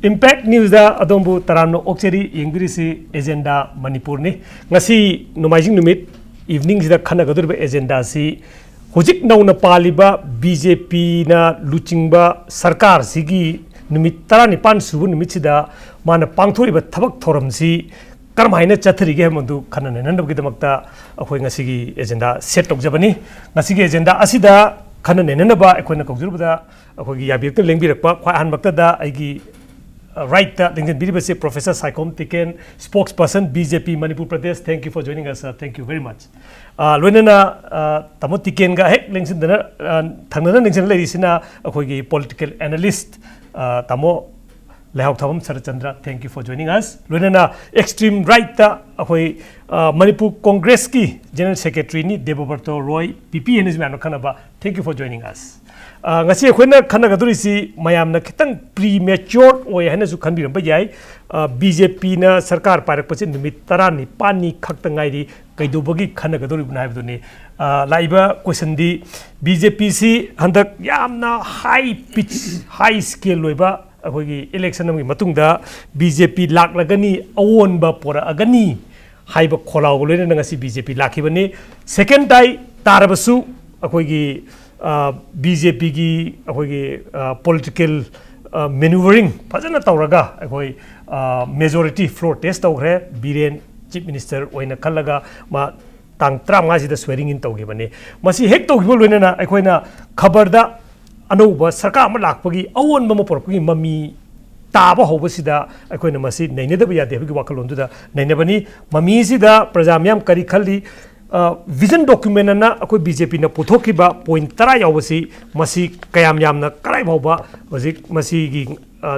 Impact News da adombu tarano okseri yengirisi agenda Manipur ni ngasi nomaijing numit evening sida khana gadurba agenda si hojik nauna paliba BJP na luchingba sarkar sigi numit tarani pan subu numit sida mana pangthoriba thabak thoram si karmaina chathri ge mandu khana nenandab gidamakta akhoi ngasi gi agenda set tokjabani ngasi gi agenda asida khana nenanaba akhoi na kawjurbuda akhoi gi yabirta lengbirakpa khwa han makta da aigi right the Professor Saikom Tiken, spokesperson BJP Manipur Pradesh. Thank you for joining us. Thank you very much. Loinana Tamo Tiken ga hek lengsin dana thangna lengsin leisina akhoi political analyst Tamo Lehok Thamam Sarachandra. Thank you for joining us. Loinana extreme right ta akhoi Manipur Congress ki General Secretary ni Deboberto Roy PP NS Mano Khanaba. Thank you for joining us. ngasi akhona khana gaduri si mayamna khitang premature oi hana su khanbiram ba yai BJP na sarkar parak pachi numit tarani pani khakta ngairi kaidobagi khana gaduri bna haibdu ni laiba question di BJP si handak yamna high pitch high scale loiba akhoi election amgi matungda BJP laklagani awon ba pora agani haiba kholaw loina ngasi BJP lakhibani second tai tarabasu akhoi BJP की political maneuvering फजना तौरगा अखोई majority floor test तौरे Biren chief minister ओइना खलगा मा तांग 35 सिदा swearing in तौगे बने मसी हेक तौगिबो लोइना अखोइना खबरदा अनौबा सरकार अमा लाकपगी अवोन बम परपगी mummy ताबा होबसिदा अखोइना मसी नैनेदब यादे बगी वाखलोंदुदा नैनेबनी mummy सिदा प्रजा म्याम करी खली vision document na akoi BJP na puthokiba point tara yawasi masi kayam yamna karai bawba hojik masi gi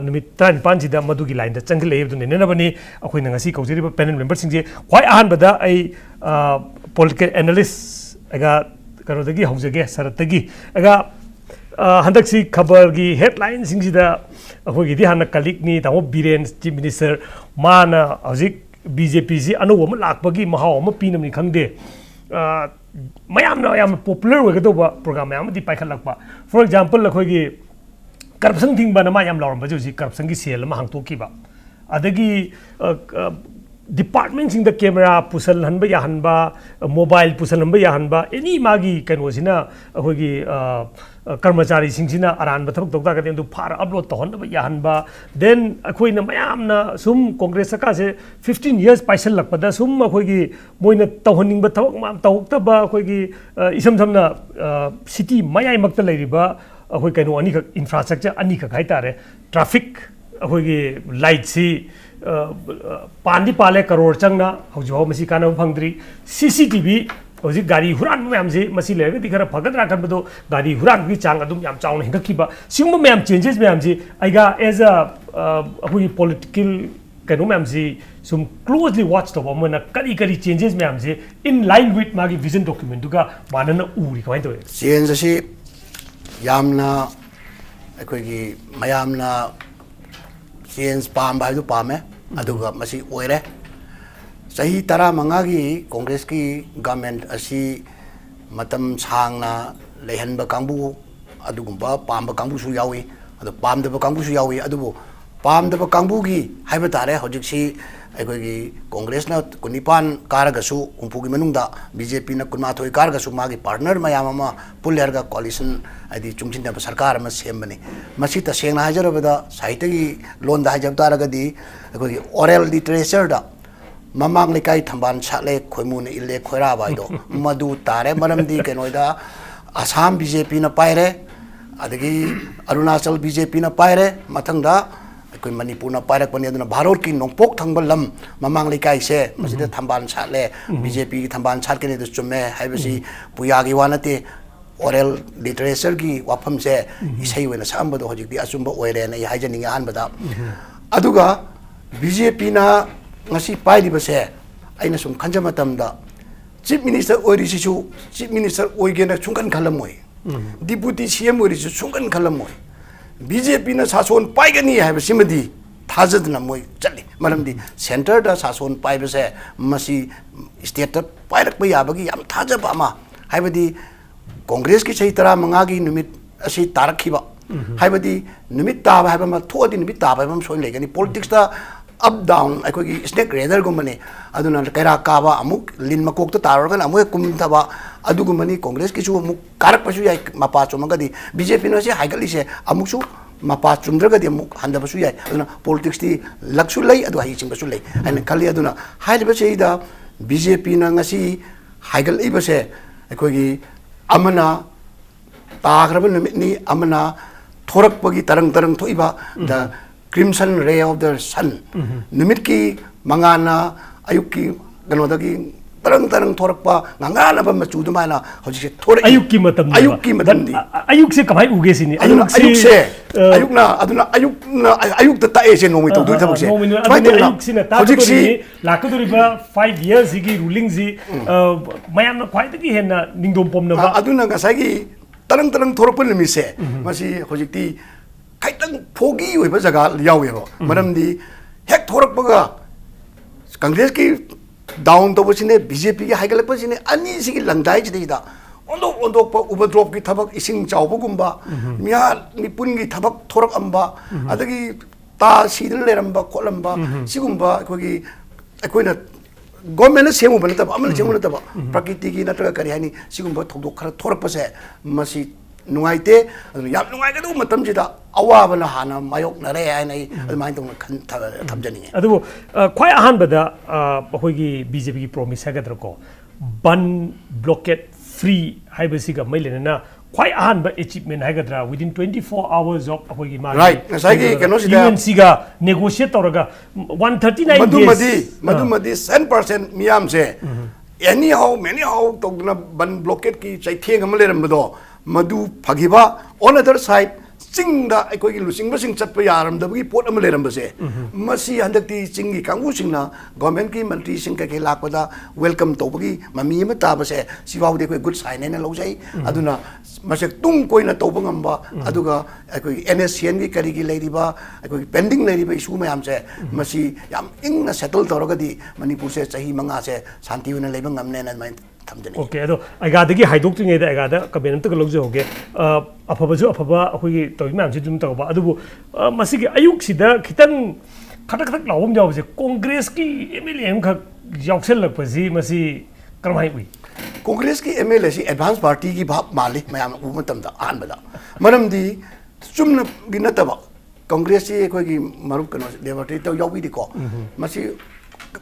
numit 35 sida madugi line da changle yeb dun nena bani akoi na ngasi kaujeri panel member singje khwai ahan bada ai political analyst aga karo dagi haujage sarat dagi aga handak si khabar gi headline singsida akoi gi di hana kalik ni tamo biren chief minister mana hojik BJP si anu wama lakbagi mahaw ma pinam ni khangde mayam na yam popular we ga program yam di paikhat lakpa for example lakhoi gi corruption thing ba na ma yam lawram ba ji corruption gi sel ma hang to ki ba adagi department sing the camera pusal hanba ya hanba mobile pusal hanba ya hanba any magi kan wasina akhoi gi कर्मचारी सिंसिना अरान बथक दोक्ता का देंदु फार upload तो हन या हनबा then अखोइ न मयाम न सुम कांग्रेस का से 15 years पैसल लकपदा सुम अखोइ gi मोइना तौहनिंग बथक मा तौक्तबा अखोइ gi इसम समना सिटी मयाइ मक्ता लैरिबा अखोइ कैनो अनि का इंफ्रास्ट्रक्चर अनि का हाइतारे ट्रैफिक अखोइ gi लाइट सी पांदी पाले करोड़ चंगना हौजो मसी काना फंगद्री सीसीटीवी हौजी गाड़ी हुरान मैम से मसी लेगा दिखरा फगदरा खनबदो गाड़ी हुरान की चांग अदुम याम chown हेंगकिबा Singham ma'am changes ma'am से आइगा एज अ अखोई पॉलिटिकल कैनो मैम से सुम क्लोजली वॉच तो मना करी करी चेंजेस मैम से इन लाइन विथ मागी विजन डॉक्यूमेंट दुगा मानना उरी कमाई तो चेंज से यामना अखोई की मयामना चेंज पाम बायदु पामे अदुगा मसी ओइरे सही तरह मंगागी कांग्रेस की गवर्नमेंट असी मतम सांगना लेहनबा कांगबु अदुगुंबा पामबा कांगबुसु यावी अदु पामदबा कांगबुसु यावी अदुबो पामदबा कांगबुगी हाइबा तारे हजिकसी अखोगी कांग्रेस ना कुनिपान कारगसु हुंपुगी मनुंगदा बीजेपी ना कुनमाथोय कारगसु मागी पार्टनर मयामा पुलेरगा कोalition आदि चुंगचिनदा सरकार मा सेमबने मसी तसेंगना हाजरबदा साहित्यगी लोनदा हाजब तारगदी अखोगी ओरल लिटरेचर दा ममांग लेकाई थंबान साले खोइमुन इले खोरा बाइदो मधु तारे मरमदी केनोदा आसाम बीजेपी ना पाइरे अदगी अरुणाचल बीजेपी ना पाइरे मथंगदा कोई मणिपुर ना पाइरक पने अदना भारत की नोंपोक थंबल लम ममांग लेकाई से मसिदे थंबान साले बीजेपी की थंबान साल केने चुमे हाइबसी पुयागी वानते ओरल लिटरेचर की वाफम से इसै वेना सामबदो हजिकदी अचुंबा ओइरे ना हाइजनिंग आनबदा अदुगा बीजेपी ना ngasi pai di base aina sum khanja matam da chief minister oiri sisu chief minister oigena chungkan khalamoi deputy cm oiri sisu chungkan khalamoi BJP na sason pai gani hai basimadi thajad na moi chali maramdi center da sason pai base masi state ta pai rak ba yabagi yam thajab ama haibadi congress ki sei tara manga gi numit asi tarakhiba हाइबदी निमित ताब हाइबमा थोदी निमित ताब हाइबम Soin लेगनी politics दा up down अखोगी snake rather गुमने अदुना कैरा काबा अमुक लिन मकोक तारगन अमुक कुम थबा अदुगुमनी कांग्रेस किसु अमुक कारक पसु याय मपा चुमगदी बीजेपी नो से हाइगलिसे अमुकसु मपा चुमद्रगदी अमुक हंदबसु याय अदुना पॉलिटिक्स दी लक्सु लई अदु हाइ चिंगसु लई अन खली अदुना हाइबे सेदा बीजेपी ना ngasi हाइगल इबसे अखोगी अमना ताग्रब निमितनी अमना थोरकपगी तरंग तरंग थोइबा the crimson ray of the sun निमित की मंगाना अयुक की गनोदगी तरंग तरंग थोरकपा गंगाना बम मचुदमाना हजिसे थोरे अयुक की मतम दी अयुक से कमाई उगे सिनी अयुकना अदुना अयुक द ताए से नोमि तो दुई थबसे अयुक सिना ताजि लाकदुरिबा 5 इयर्स की रूलिंग जी मयाम ख्वाइदगी हेना निंगदोम पोमनबा अदुना गसागी तरंग तरंग थोरकप निमिसे मसी हजिकती खाइतंग फोगी ओइबा जगह यावेबो मरमदी हेक थोरकपगा कांग्रेस की डाउन तो बसिने बीजेपी की हाइगलक बसिने अनि सिगी लंगदाई जिदा ओंदो ओंदो उपद्रव की थबक इसिंग चावबगुंबा मिया निपुन की थबक थोरक अंबा अदगी ता सीदन लेरंबा खोलंबा सिगुंबा अखोगी अखोइना गवर्नमेंट सेमु बनतबा अमन सेमु नतबा प्रकृति की नत्रगा करी हानि सिगुंबा थोदोक खरा थोरकपसे मसी नुआइते याम नुआइगदु मतमजिदा अवाबना हाना मायोक नरे आइनै अदुमाइन तों खन थमजनी अदु ख्वाइ अहानबदा अखोगी बीजेपी की प्रोमिस हागद्रको बन ब्लॉकेट फ्री हाइबसिगा मैलेना ख्वाइ अहानबा अचीवमेंट हागद्रा विदिन 24 आवर्स ऑफ अखोगी मा राइट साइगी कनो सिदा यूएनसीगा नेगोशिएट तौरगा 139 days मधुमदी 100% मियाम से एनी हाउ मेनी हाउ तोगना बन ब्लॉकेट की चैथेंग अम लेरमदो मधु फगिबा on other side चिंगदा अखोगी लुसिंगबसिंग Chatap यारमदबगी pot अम लेरमबसे मसी हंदक्ति चिंगी कांगुसिंगना गवर्नमेंट की मंत्री सिंग के लाकपदा वेलकम तोबगी ममी म ताबसे सिवाउदे कोई गुड साइन ने लौजै अदुना मसे तुंग कोइना तोबंगंबा अदुगा अखोगी एनएससीएन की करीगी लेरिबा अखोगी पेंडिंग लेरिबा इशू मयाम से मसी याम इंगना सेटल तौरगदी मणिपुर से सही मंगा से शांति होना लेबंग हमने न माइन ओके अदो आइगादगी हाइदोक्त्रिङैदा आइगादा कमेन्ट अमतगा लौजहोगे अफबजु अफबा अखोगी तौइ म्यामसे जुम तौबा अदुबु मसिगे अयुक्सिदा खितंग खटक खटक लावम जावसे कांग्रेस की एमएलए एमखक यावसेललकपसि मसि करमाइ उइ कांग्रेस की एमएलए सी एडवांस पार्टी की भाप मालिक मयाम उमतमदा आनबदा मरमदी चुमन गिनतबा कांग्रेस सी अखोगी मरुप कनो देवटी तो याविदिको मसि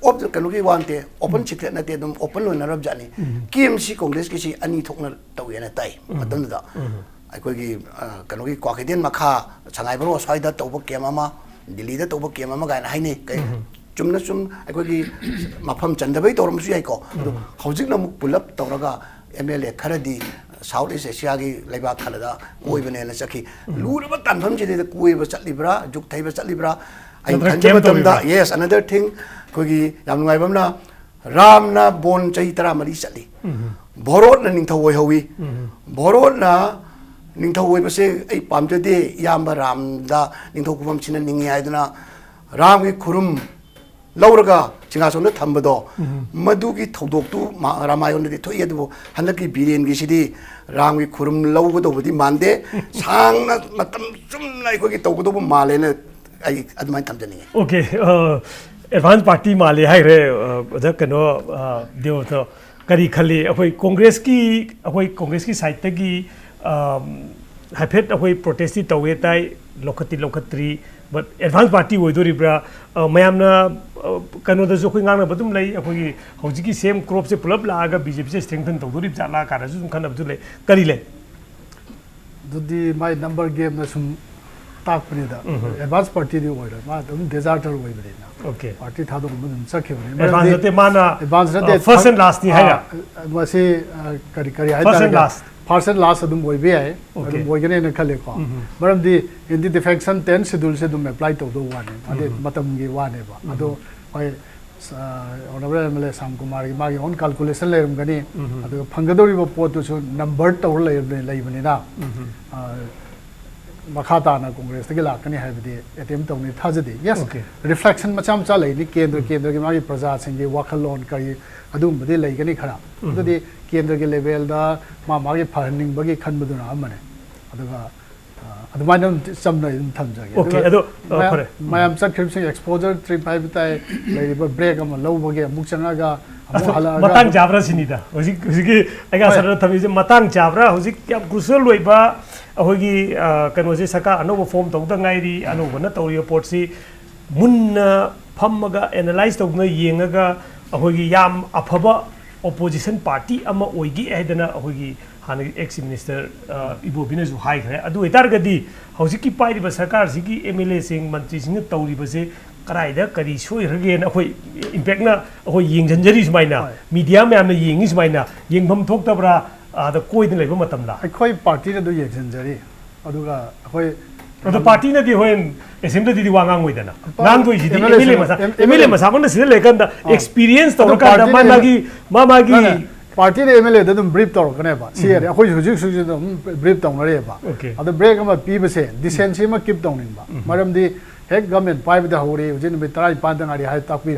ऑफ कनो की वानते ओपन सीक्रेट नते दम ओपन लोनरब जानी केएमसी कांग्रेस की सी अनि थोकना तौयेना ताई मतमदा अखोगी कनो की क्वाकेदेन मखा संगाइबरो स्वाइदा तौब केम दिल्ली दा तौब केम गायना हाइने चुमना चुम अखोगी मफम चंदबई तौरमसु याइको हौजिक नमुक pull-up तौरगा MLA खरदी south east Asia की लेबा खलदा कोइबने न सखी लूरब तनफम जिदे कोइब चलिब्रा जुक थैब चलिब्रा yes another thing कोगी याम नुगाइबमना रामना बोन चही तरा मरी चली भोरोट ना निंथौ वै हवी भोरोट ना निंथौ वै बसे ऐ पामजदे याम रामदा निंथौ कुफम छिन निंगी हाइदना राम की खुरुम लौरगा चिंगासोन थंबदो मधु की थौदोक्तु रामायण दे थोइ अदु हनकी बीरेन की सिदी राम की खुरुम लौगदोबदी मानदे सांगना मतम चुमना कोगी तौगदो मालेना आई अदमाइन थमजनी ओके एडवांस पार्टी माले हाय रे अदा कनो देव तो करी खली अखोई कांग्रेस की साइड तगी हाइफेट अखोई प्रोटेस्ट तौवे ताई लोखत्री बट एडवांस पार्टी होइदोरिब्रा मयामना कनोदसु अखोई गांगना बदुम लई अखोई हौजिकी सेम क्रॉप से पुलप लागा बीजेपी से स्ट्रेंथन तौदोरिब जाला कारसु खनबजु ले करी ले दुदी माय नंबर गेम न सुम ताकपनिदा एडवांस पार्टी दी ओइरा मा दम डेजर्टर ओइबरेना ओके पार्टी थादो गुम सखेबने एडवांस जते माना एडवांस जते फर्स्ट एंड लास्ट नी हैगा मसे करी हाय फर्स्ट एंड लास्ट अदुम ओइबे है अदुम ओइगने न खले को मरम दी इन दी डिफेक्शन 10 शेड्यूल से दुम अप्लाई तो दो वाने अदे मतम गी वाने बा अदो होय ऑनरेबल एमएलए साम कुमार की मागी ऑन कैलकुलेशन लेरम गनी अदो फंगदोरिबो पोतु सु नंबर तौर लेबनेना मखाताना कांग्रेस तक लाकनी है अटेम तौनी थाजदे यस रिफ्लेक्शन मचा मचा लेनी केंद्र की मागी प्रजा सिंह वखलोन करी अदुमबदे लेगनी खरा अदुदे केंद्र के लेवल दा मागी फरनिंग बगी खनबदुना अमने अदुगा ꯑꯗꯨꯃꯥꯏꯅ ꯆꯝꯅ ꯑꯗꯨꯝ ꯊꯝꯖꯒꯦ Okay, ꯑꯗꯣ, ꯐꯔꯦ. ꯃꯌꯥꯝ ꯆꯠꯈ꯭ꯔꯤꯕꯁꯤꯡ ꯑꯦꯛꯁꯄꯣꯖꯔ ꯇ꯭ꯔꯤꯞ ꯍꯥꯏꯕ ꯇꯥꯏ ꯂꯩꯔꯤꯕ ꯕ꯭ꯔꯦꯛ ꯑꯃ ꯂꯧꯕꯒꯤ ꯑꯃꯨꯛ ꯆꯪꯉꯒ ꯑꯃꯨꯛ ꯍꯜꯂꯛꯑꯒ ꯃꯇꯥꯡ ꯆꯥꯕ꯭ꯔꯥ ꯁꯤꯅꯤꯗ ꯍꯧꯖꯤꯛꯀꯤ ꯑꯩꯒ ꯁꯔꯗ ꯊꯝꯃꯤꯁꯦ ꯃꯇꯥꯡ ꯆꯥꯕ꯭ꯔꯥ ꯍꯧꯖꯤꯛ ꯌꯥꯝ ꯀ꯭ꯔꯨꯁꯤꯌꯦꯜ ꯑꯣꯏꯕ ꯑꯩꯈꯣꯏꯒꯤ ꯀꯩꯅꯣꯁꯦ ꯁꯔꯀꯥꯔ ꯑꯅꯧꯕ ꯐꯣꯝ ꯇꯧꯗ ꯉꯥꯏꯔꯤ ꯑꯅꯧꯕꯅ ꯇꯧꯔꯤꯕ ꯄꯣꯠꯁꯤ ꯃꯨꯟꯅ ꯐꯝꯃꯒ ꯑꯦꯅꯥꯂꯥꯏꯁ ꯇꯧꯗꯨꯅ ꯌꯦꯡꯉꯒ ꯑꯩꯈꯣꯏꯒꯤ ꯌꯥꯝ ꯑꯐꯕ ꯑꯣꯄꯣꯖꯤꯁꯟ ꯄꯥꯔꯇꯤ ꯑꯃ ꯑꯣꯏꯒꯦ ꯍꯥꯏꯗꯅ ꯑꯩꯈꯣꯏꯒꯤ ꯍꯥꯟꯅꯒꯤ ꯑꯦꯛꯁ ꯃꯤꯅꯤꯁꯇꯔ ꯏꯕꯣꯕꯤꯅꯁꯨ ꯍꯥꯏꯈ꯭ꯔꯦ ꯑꯗꯨ ꯑꯣꯏꯇꯥꯔꯒꯗꯤ ꯍꯧꯖꯤꯛꯀꯤ ꯄꯥꯏꯔꯤꯕ ꯁꯔꯀꯥꯔꯁꯤꯒꯤ ꯑꯦꯝ ꯑꯦꯜ ꯑꯦꯁꯤꯡ ꯃꯟꯇ꯭ꯔꯤꯁꯤꯡꯅ ꯇꯧꯔꯤꯕꯁꯦ ꯀꯗꯥꯏꯗ ꯀꯔꯤ ꯁꯣꯏꯈ꯭ꯔꯒꯦꯅ ꯑꯩꯈꯣꯏ ꯏꯝꯄꯦꯛꯅ ꯑꯩꯈꯣꯏ ꯌꯦꯡꯁꯤꯟꯖꯔꯤ ꯁꯨꯃꯥꯏꯅ ꯃꯤꯗꯤꯌꯥ ꯃꯌꯥꯝꯅ ꯌꯦꯡꯉꯤ ꯁꯨꯃꯥꯏꯅ ꯌꯦꯡꯐꯝ ꯊꯣꯛꯇꯕ꯭ꯔꯥ ꯑꯗ ꯀꯣꯏꯗꯅ ꯂꯩꯕ ꯃꯇꯝꯗ ꯑꯩꯈꯣꯏ ꯄꯥꯔꯇꯤꯅ ꯑꯗꯨ ꯌꯦꯡꯁꯤꯟꯖꯔꯤ ꯑꯗꯨꯒ ꯑꯩꯈꯣꯏ ꯑꯗꯣ ꯄꯥꯔꯇꯤꯅꯗꯤ ꯍꯣꯔꯦꯟ ꯑꯦꯁꯦꯝꯕ꯭ꯂꯤꯗꯗꯤ ꯋꯥ ꯉꯥꯡꯉꯣꯏꯗꯅ ꯉꯥꯡꯗꯣꯏꯁꯤꯗꯤ ꯑꯦꯝ ꯑꯦꯜ ꯑꯦ ꯃꯁꯥꯃꯛꯅ ꯁꯤꯗ ꯂꯩꯔꯀꯥꯟꯗ ꯑꯦꯛꯁꯄꯤꯔꯤꯌꯦꯟꯁ ꯇꯧꯔꯀꯥꯟꯗ ꯃꯥꯒꯤ ꯄꯥꯔꯇꯤꯗ ꯑꯦꯝ ꯑꯦꯜ ꯑꯦꯗ ꯑꯗꯨꯝ ꯕ꯭रीꯐ ꯇꯧꯔꯛꯀꯅꯦꯕ ꯁꯤ ꯑꯩꯈꯣꯏ ꯍꯧꯖꯤꯛ ꯍꯧꯖꯤꯛ ꯑꯗꯨꯝ ꯕ꯭रीꯐ ꯇꯧꯅꯔꯦꯕ ꯑꯗꯣ ꯕ꯭ꯔꯦꯛ ꯑꯃ ꯄꯤꯕꯁꯦ ꯗꯤꯁꯦꯟꯁꯤ ꯑꯃ ꯀꯤꯞ ꯇꯧꯅꯤꯡꯕ ꯃꯔꯝꯗꯤ ꯍꯦꯛ ꯒꯃꯦꯟ ꯄꯥꯏꯕꯗ ꯍꯧꯔꯦ ꯍꯧꯖꯤꯛ ꯅꯨꯃꯤꯠ 15 ꯉꯥꯏꯔꯤ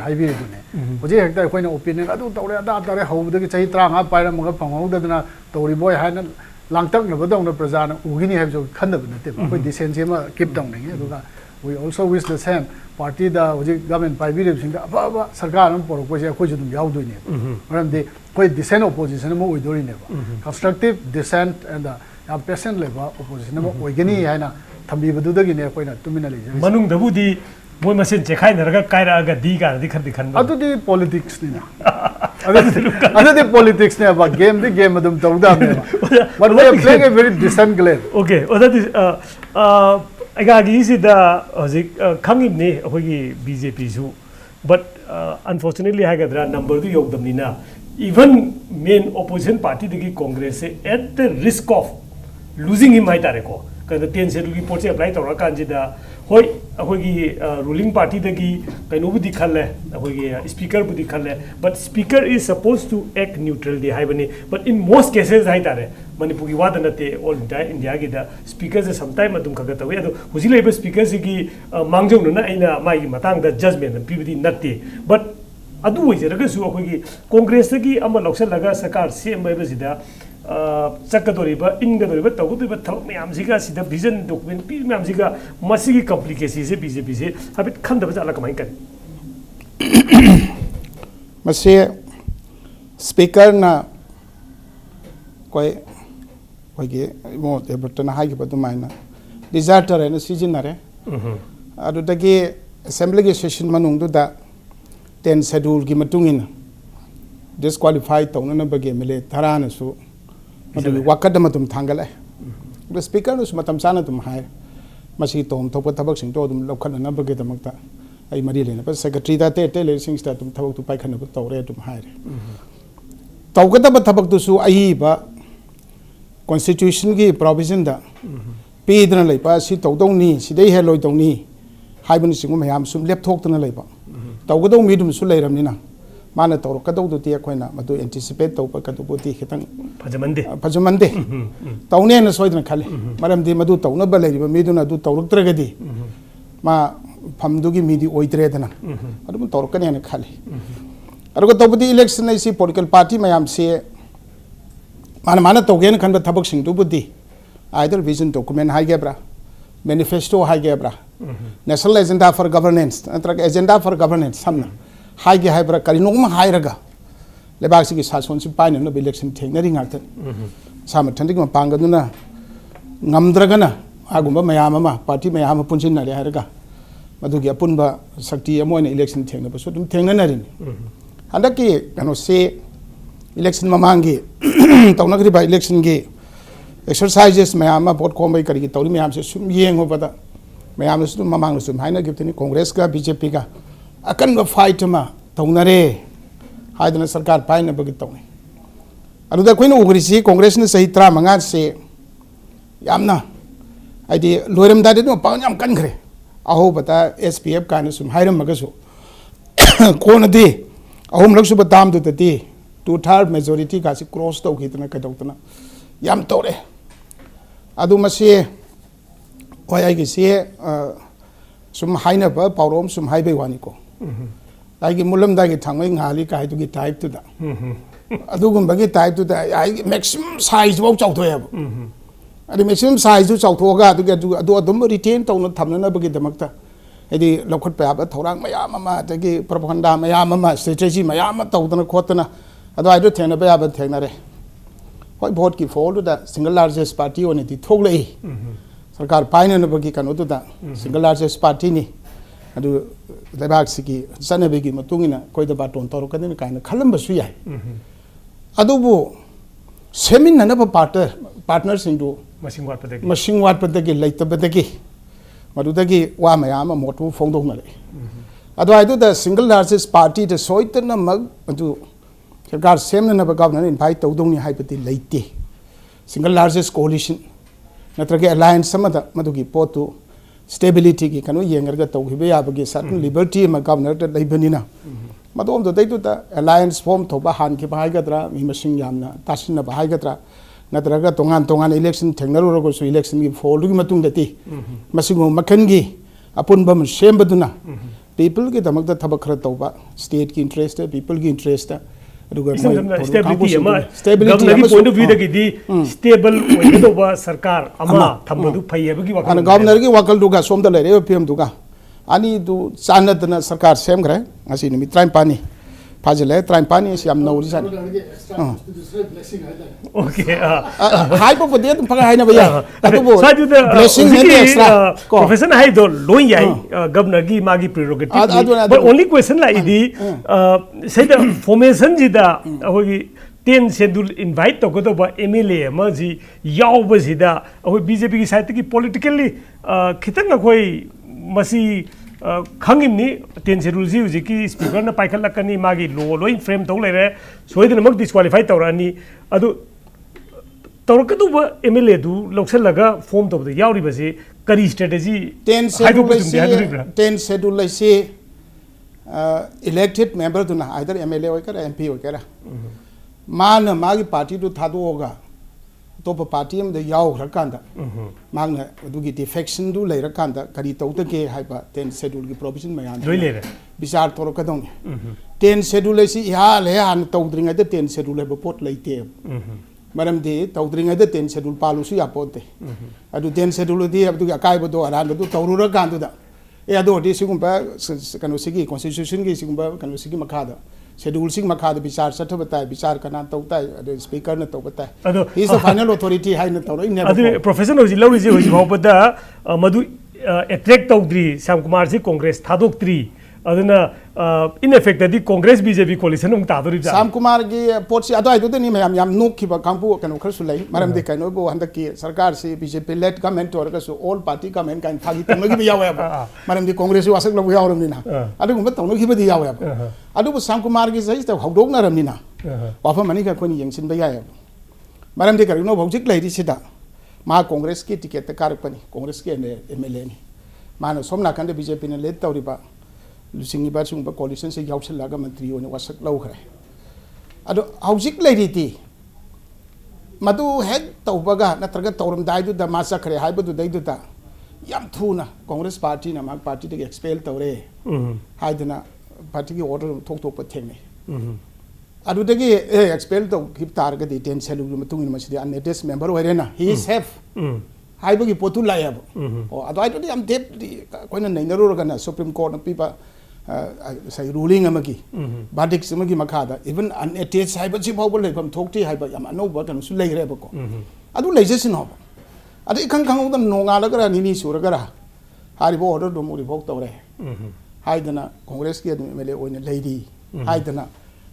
ꯍꯥꯏꯕꯤꯔꯤꯗꯨꯅꯦ ꯍꯧꯖꯤꯛ ꯍꯦꯛꯇ ꯑꯩꯈꯣꯏꯅ ꯑꯣꯄꯤꯅꯤꯌꯟ ꯑꯗꯨ ꯇꯧꯔꯦ ꯑꯗꯥ ꯇꯧꯔꯦ ꯍꯧꯕꯗꯒꯤ ꯆꯍꯤ 35 ꯄꯥꯏꯔꯝꯃꯒ ꯐꯪꯍꯧꯗꯗꯅ ꯇꯧꯔꯤꯕꯣꯏ ꯍꯥꯏꯅ ꯂꯥꯡꯇꯛꯅꯕꯗꯧꯅ प्रजाꯅ ꯎꯒꯤꯅꯤ ꯍꯥꯏꯕꯁꯨ ꯈꯟꯗꯕ ꯅꯠꯇꯦꯕ ꯑꯩꯈꯣꯏ ꯗꯤꯁꯦꯟꯁꯤ ꯑꯃ ꯀꯤꯞ ꯇꯧꯅꯤꯡꯉꯤ ꯑꯗꯨꯒ we also wish the same ꯄꯥꯔꯇꯤꯗ ꯍꯧꯖꯤꯛ ꯒꯃꯦꯟ ꯄꯥꯏꯕꯤꯔꯤꯕꯁꯤꯡꯗ ꯑꯐꯕ ꯁꯔꯀꯥꯔ ꯑꯃ ꯄꯣꯔꯛꯄꯁꯦ ꯑꯩꯈꯣꯏꯁꯨ ꯑꯗꯨꯝ ꯌꯥꯎꯗꯣꯏꯅꯦꯕ ꯃꯔꯝꯗꯤ ꯑꯩꯈꯣꯏ ꯗꯤꯁꯦꯟ ꯑꯣꯄꯣꯖꯤꯁꯟ ꯑꯃ ꯑꯣꯏꯗꯣꯔꯤꯅꯦꯕ ꯀꯟꯁꯇ꯭ꯔꯛꯇꯤቭ ꯗꯤꯁꯦꯟꯠ ꯑꯦꯟ ꯌꯥꯝ ꯄꯦꯁꯦꯟ ꯂꯩꯕ ꯑꯣꯄꯣꯖꯤꯁꯟ ꯑꯃ ꯑꯣꯏꯒꯅꯤ ꯍꯥꯏꯅ ꯊꯝꯕꯤꯕꯗꯨꯗꯒꯤꯅꯦ ꯑꯩꯈꯣꯏꯅ ꯇꯨꯃꯤꯟꯅ ꯂꯩꯖꯔꯤꯁꯦ ꯃꯅꯨꯡꯗꯕꯨꯗꯤ ꯃꯣꯏ ꯃꯁꯦꯟ ꯆꯦꯈꯥꯏꯅꯔꯒ ꯀꯥꯏꯔꯛꯑꯒꯗꯤ ꯀꯥꯟꯅꯗꯤ ꯈꯟꯗꯤ ꯈꯟꯕ ꯑꯗꯨꯗꯤ ꯄꯣꯂꯤꯇꯤꯛꯁꯅꯤꯅ ꯑꯗꯨꯗꯤ ꯄꯣꯂꯤꯇꯤꯛꯁꯅꯦꯕ ꯒꯦꯝꯗꯤ ꯒꯦꯝ ꯑꯗꯨꯝ ꯇꯧꯗꯕꯅꯦꯕ but we are playing a very decent game okay ꯑꯗꯨꯗꯤ ꯑꯩꯒꯥꯒꯤꯁꯤꯗ ꯍꯧꯖꯤꯛ ꯈꯪꯉꯤꯕꯅꯤ ꯑꯩꯈꯣꯏꯒꯤ BJPꯁꯨ but unfortunately ꯍꯥꯏꯒꯗ꯭ꯔꯥ ꯅꯝꯕꯔꯗꯨ ꯌꯧꯗꯕꯅꯤ나 even main opposition party congress at the risk of losing him haitareko kada 10 schedule report apply tawra kanjida hoi ahogi ruling party dagi kaino budi khalle ahogi speaker budi khalle but speaker is supposed to act neutral di haibani but in most cases haitare manipuri wada nate all entire india gi da speakers sometime adum khaga tawe ado huji leba speaker sigi mangjong na aina mai matang da judgment pibidi natte but adu oijeragasu ahogi congress gi ama loksalaga sarkar sem baibasida चक्कदोरिबा इनगदोरिबा तगदोरिबा थबक मयामसिगा सिदा vision document P मयामसिगा मसिगी complicacy से BJP से हाबित खंदबा जाला कमाइन कन मसे speaker ना कोई होगे मो देबटन हाइगे बदुमाइना डिजास्टर है सिजिनरे अदुदगी असेंबली के सेशन मनुंगदुदा 10 शेड्यूल की मतुंगिना डिस्क्वालीफाई तौनना बगे मिले थरानसु मदुगी वाकदम तुम थांगले द स्पीकर नुस मतम साना तुम हाय मसी तोम थोप थबक सिंग तो तुम लखनना बगे दमकता आई मरी लेना पर सेक्रेटरी दा ते ले सिंग sta तुम थबक तु पाइखन ब तौरे तुम हाय तौगदब थबक तुसु आई बा कॉन्स्टिट्यूशन की प्रोविजन दा पीदना लेपा सि तौदौनी सिदे हे लोइदौनी हाइबन सिंग मयाम सुम लेपथोक्तना लेपा तौगदौ मिदुम सु लेरमनिना माना तौरकदौदुती अखोइना मदु एंटिसिपेट तौप कदुबुती खितंग फजमंदे तौने न सोइदन खाले मरमदी मदु तौनब लेरिबा मिदुना दु तौरक्त्रगदी मा फमदुगी मिदी ओइत्रेदना अदुम तौरकने न खाले अरुग तौबदी इलेक्शन इसी पॉलिटिकल पार्टी मयाम से माना तौगेन खनब थबक सिंगदुबुदी आइदर विजन डॉक्यूमेंट हाइगेब्रा मैनिफेस्टो हाइगेब्रा नेशनल एजेंडा फॉर गवर्नेंस नत्रक एजेंडा फॉर गवर्नेंस हमना हाइगे हाइब्रा करिनोम हाइरगा लेबासी की सासोन से पाइन नो इलेक्शन थेंगनरी ngakten सामथनदि म पांगदुना ngamdragana agumba mayam ama party mayam punjinna le hairaga madugi apunba sakti amoina election thengna basu dum thengnarin handaki kano se election mamangi tawnagri ba election ge exercises mayam vote kombai kari tawri mayam se sum yengo bada mayam su mamang sum haina gipteni congress ka BJP ka अकन fight में तौनरे हाइदना सरकार पाइना बगी तौने अदुदा कोइना उगरिसी कांग्रेस ने सही 35 से यामना आइदि लोइरम दादि no पान याम कनखरे अहो बता SPF काने सुम हाइरम मगसु कोनदि अहुम लक्सु बताम दुतति 2/3 मेजॉरिटी का से क्रॉस तौ खितना कदौतना याम तौरे अदु मसे ओय आइगे से सुम हाइना ब पावरोम सुम हाइबे वानिको आइगे मुलम दागे थांगै ngali kai tu gi type tu da adugum bagi type tu da ai maximum size wau chau thoya अरे मैक्सिमम साइज चाउथोगा अदुम रिटेन तौन थमनबगीदमक्ता यदि लौखट पे आप थौरांग मयाम अमा तगी प्रोपगेंडा मयाम अमा स्ट्रेटेजी मयाम तौदना खोतना अदवाइदो थेनबे याब थेनरे होय भोट की फोल दा सिंगल लार्जेस्ट पार्टी ओने दी थोगले सरकार पाइनबगी कनोदुदा सिंगल लार्जेस्ट पार्टी नि अदु लेबाक सिगी सनबेगी मतुंगिना कोइदा बाटोन तौरकदन काइना खलंबसु याय अदुबो सेमिननब पार्टनर सिंदु मसिंग वाटपदगी लेतबदगी मदुदगी वा मयाम मोटु फोंदोंनले अदवाइदुदा सिंगल लार्जेस्ट पार्टी द सोइतना मग अदु सरकार सेमननब गवर्नर इनवाइट तौदोंनि हाइबति लेते सिंगल लार्जेस्ट कोलिशन नत्रगे अलायंस समदा मदुगी पोतु स्टेबिलिटी की कनो येंगरगा तौहिबे याबगे सर्टन लिबर्टी म गवर्नर द लेबनिना मदोम दो दैदुदा अलायंस फॉर्म थोबा हान के बाहायगद्रा मी मसिंग यामना तासिन बाहायगद्रा नत्रगा तोंगान इलेक्शन थेंगनरुरगो सु इलेक्शन की फोल की मतुंग दति मसिंगो मखन की अपुनबम सेमबदुना पीपल के दमक द थबक खर तौबा स्टेट की इंटरेस्ट पीपल की interest stability point of view दगी स्टेबल ओइदोबा सरकार अमा थमबदु फैयबगी वकल गवर्नर की वकल दुगा सोमदा लेरे पीएम दुगा अनि दु चानदना सरकार सेम ग्रे asi निमित ट्राइम पानी फाजले ट्राइम पानी से हम नौरी सान ओके हाई को बदे तुम पका हाई ना भैया अदुबो ब्लेसिंग है एक्स्ट्रा प्रोफेसर हाई दो लोइन याई गवर्नर की मागी प्रेरोगेटिव बट ओनली क्वेश्चन ला इदी से द फॉर्मेशन जिदा होगी 10 शेड्यूल इनवाइट तो को एमएलए मजी यावबसिदा अहोय बीजेपी की साइड की पॉलिटिकली खितंग अखोय मसी खंगिमनी 10 शेड्यूल जी हुजी की स्पीकर ना पाइखल लकनी मागी लो लोइन फ्रेम तो लेरे सोइदन डिस्क्वालीफाई तौरानी अदु तौरकदुब एमएलए दु लौसलगा फॉर्म तौबद यावरिबसे करी स्ट्रेटेजी 10 शेड्यूल लैसे इलेक्टेड मेंबर दुना आइदर एमएलए होकर एमपी होकर मान मागी पार्टी दु थादोगा तोप पार्टी में यावग्रकांदा मागना दुगी डिफेक्शन दु लेरकांदा करी तौतके हाइबा 10 शेड्यूल की प्रोविजन मयान लेरे विचार तोरकदौनी 10 शेड्यूल लेसी या ले हान तौद्रिंगा दे 10 शेड्यूल है पोट लेते मरम दे तौद्रिंगा दे 10 शेड्यूल पालुसु यापोते अदु 10 शेड्यूल दे अदु अकाइबदो अरान दु तौरुरकांदुदा ए अदो दि सिगुंबा कनो सिगी कॉन्स्टिट्यूशन की सिगुंबा कनो सिगी मखादा शेड्यूल सिंग मखाद विचार सठबताय विचार कना तौताय अदु स्पीकर न तौबताय he is the final authority हाइ न तौरो इन अदु प्रोफेसर होजि लौरिजि होजि भावबदा मधु अट्रैक्ट तौद्री श्याम कुमार जी कांग्रेस थादोक्त्री अदुना in effect the Congress BJP coalition उंग तादोरि श्याम कुमार की पोर्सी अदो नि मयाम याम नोखिबा कांपु कनो खरसु लै मरम दे कनो बो हंदक की सरकार से बीजेपी लेड गवर्नमेंट और कसु ऑल पार्टी गवर्नमेंट काइन थागी तमगी भी यावे मरम दे कांग्रेस वासक लो यावरमनिना अदु गुम तौनखिबदी यावे अदु श्याम कुमार की सही हौदोकनरमनिना वाफम मनि का कोनी यंगसिन बया मरम दे करिनो भौजिक लैरि सिदा मा कांग्रेस की टिकट कारकपनी कांग्रेस के एमएलए नि मानो सोमना कंदे बीजेपी ने लेड तौरिबा लुसिंगी बासुंग बा कोलिशन से यावसलागा मंत्री ओने वासक लौखरे अदो हौजिक लैरिती मदु हेड तौबगा नत्रगा तौरम दाइदु द मासा खरे हाइबदु दैदु ता याम थुना कांग्रेस पार्टी ना मा पार्टी दे एक्सपेल तौरे हाइदना पार्टी की ऑर्डर थोक थोक पथेंगे अदु दगे एक्सपेल तो किप तारगा दे 10 शेड्यूल मतुंग नि मसिदे अननेटेस मेंबर होरेना ही इज सेफ हाइबगी पोतु लायब ओ अदो आइदु याम देप कोइना नैनरुरगना सुप्रीम कोर्ट न पीपा say ruling amagi badik samagi makada even unattached haibasi phawba leifam thokti haiba yam anoba kan su leire ba ko adu leijesin hob adu ikang kang da nonga lagara nini suragara haribo order do muri phok tawre haidana congress ki mele oina leidi haidana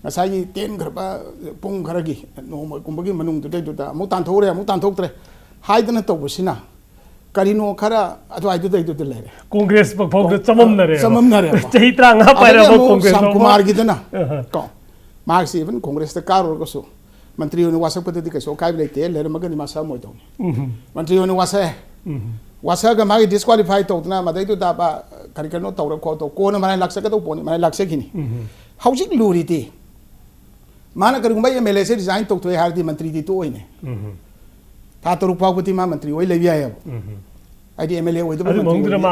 ngasai ten garba pung garagi no kumbagi manung tu dai da mu tan thore mu tan thoktre haidana tawbasina करिनो खरा अथवाइदु दैदु लेरे कांग्रेस पफौद चममनरे चही 35 पाइरा कांग्रेस श्याम कुमार गिदना को marks even Congress the कारो कसो मंत्री ओने वासक पद्धति कसो काय लेते लेरे मगनि मासा मोइदो मंत्री ओने वासा वासा ग मागी डिस्क्वालीफाई तौतना मदैदु दाबा करिकनो तौर को तो कोन माने लक्ष्य का तो पोनी माने लक्ष्य खिनी हौजिक लुरिती माना करिगुंबा एमएलए से डिजाइन तौतो हारदी मंत्री दी तो ओइने था तो रुपावती मा मंत्री ओइ लेबिया है आईडी एमएलए ओइ दबो मंत्री मा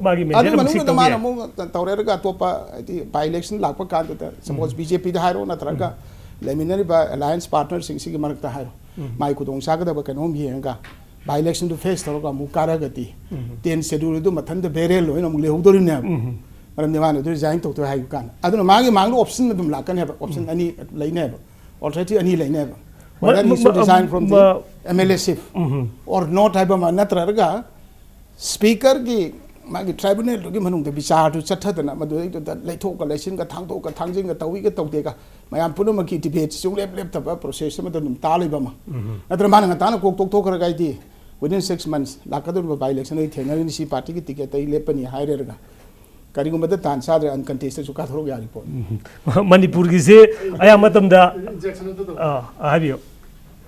मागी मेजर मंत्री तो माना मो तौरेरगा तोपा आईडी बाय इलेक्शन लाप कान तो सपोज बीजेपी दा हारो नत्रगा लेमिनरी बा अलायंस पार्टनर सिंग सिग मरक ता हारो माई को दोंग सागदा बा कनो मिहेंगा बाई इलेक्शन तो फेस तौर का मुँह कारगती 10 शेड्यूल तो मथन तो बेरे लो ना मुले हुदोरी ने मरम देवान तो रिजाइन तो हाई कान अदुन मांगे मांगलो ऑप्शन में तुम लाकन है ऑप्शन अनि लेने है ऑल्टरनेटिव अनि लेने है whether he should resign from the MLA-ship or not है बमा नत्रगा स्पीकर की मागी ट्राइब्यूनल की मनुंग विचार तो चट्ठदना मदुई तो लेथोक लेसिन का थांजिंग का तवी का तौदेगा मयाम पुनम की डिबेट सुंग लेप लेप तब प्रोसेस में तो तालिबमा नत्र मान ताना कोक टोक टोक करगा दी within 6 months लाकदुर बाई इलेक्शन नहीं थेनरी सी पार्टी की टिकट तई लेपनी हाइरेगा करिगुम तान साद्र अनकंटेस्टेड सु काथरो या रिपोर्ट मणिपुर की से आया मतमदा हाबियो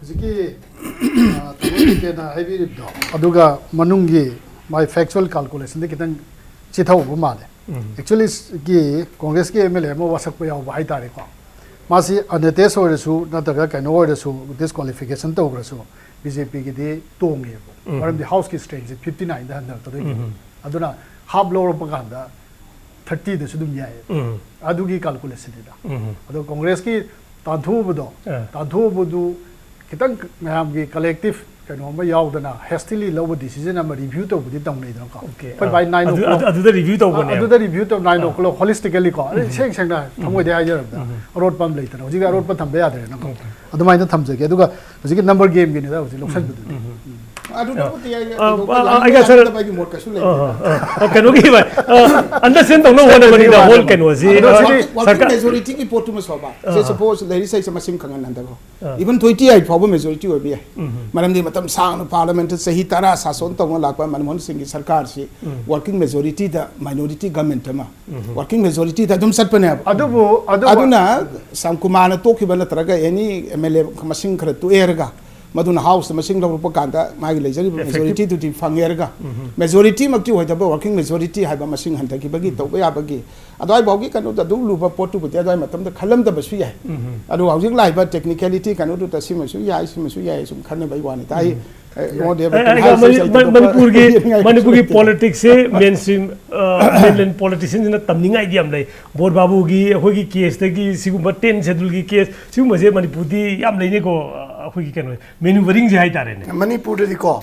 जिकी केना हाइबिरिदो अदुगा मनुंगी माय फैक्चुअल कैलकुलेशन दे कितन चिथाउ माले एक्चुअली की कांग्रेस के एमएलए म वासक पे याव बाइ तारे को मासी अनतेस ओरसु नतगा कैनो ओरसु डिस्क्वालिफिकेशन तौरसु बीजेपी की दे तोंगे मरम दि हाउस की स्ट्रेंथ 59 दा हंदर तो अदुना हाफ लोर पगांदा 30 दसु दुम याय अदुगी कैलकुलेशन दा अदो कांग्रेस की ताधुबदो कितन मैम की कलेक्टिव कनो म यावदना हेस्टिली लव डिसीजन अम रिव्यू तो बुदी तंग को फर बाय 9 o'clock रिव्यू तो बने रिव्यू तो 9 o'clock होलिस्टिकली को सेंग सेंग थमोय दे हाजरदा रोड पंप लेतना होजी रोड पर थंबे यादरे नको अदुमाइना थमजगे अदुगा होजी नंबर गेम गिने दा होजी लोक्सन बुदु I guess कनोगी भाई अंडरस्टैंड तो नो वन बनी द होल कनोजी सरकार मेजॉरिटी की पोर्ट में सोबा से सपोज लेडी से मसिम खंगन नंदगो इवन 28 फाबो मेजॉरिटी हो भी है मरम दी मतम सांग पार्लियामेंट सही तरह शासन तो लापा मनमोहन सिंह की सरकार से working majority the minority government मा वर्किंग मेजॉरिटी द दुम सटपने अदुना संकुमार तोखिबा नत्रगा एनी एमएलए मसिंग खर तो एरगा मधुना हाउस मसिंग लौरप कांदा मागी लेजरी मेजॉरिटी दुटी फंगेरगा मेजॉरिटी मक्ति होइदबा वर्किंग मेजॉरिटी हाइबा मसिंग हंतकी बगी तौबा याबगी अदवाई बाउगी कनो द दुम लुबा पोटु बुति अदवाई मतम द खलम द बसु याय अदु हाउजिंग लाइबा टेक्निकलिटी कनो दु तसिमसु याय सिमसु याय सुम खने बाई वानी ताई मणिपुर की पॉलिटिक्स से मेन स्ट्रीम मेनलैंड पॉलिटिशियंस ने तमनिंगाई दी हम ले बोर बाबू की अखोगी केस तकी सिगुम 10 शेड्यूल की केस सिगुम जे मणिपुर दी याम लेने को अखोगी कनो मैन्यूवरिंग जे हाई तारे ने मणिपुर दी को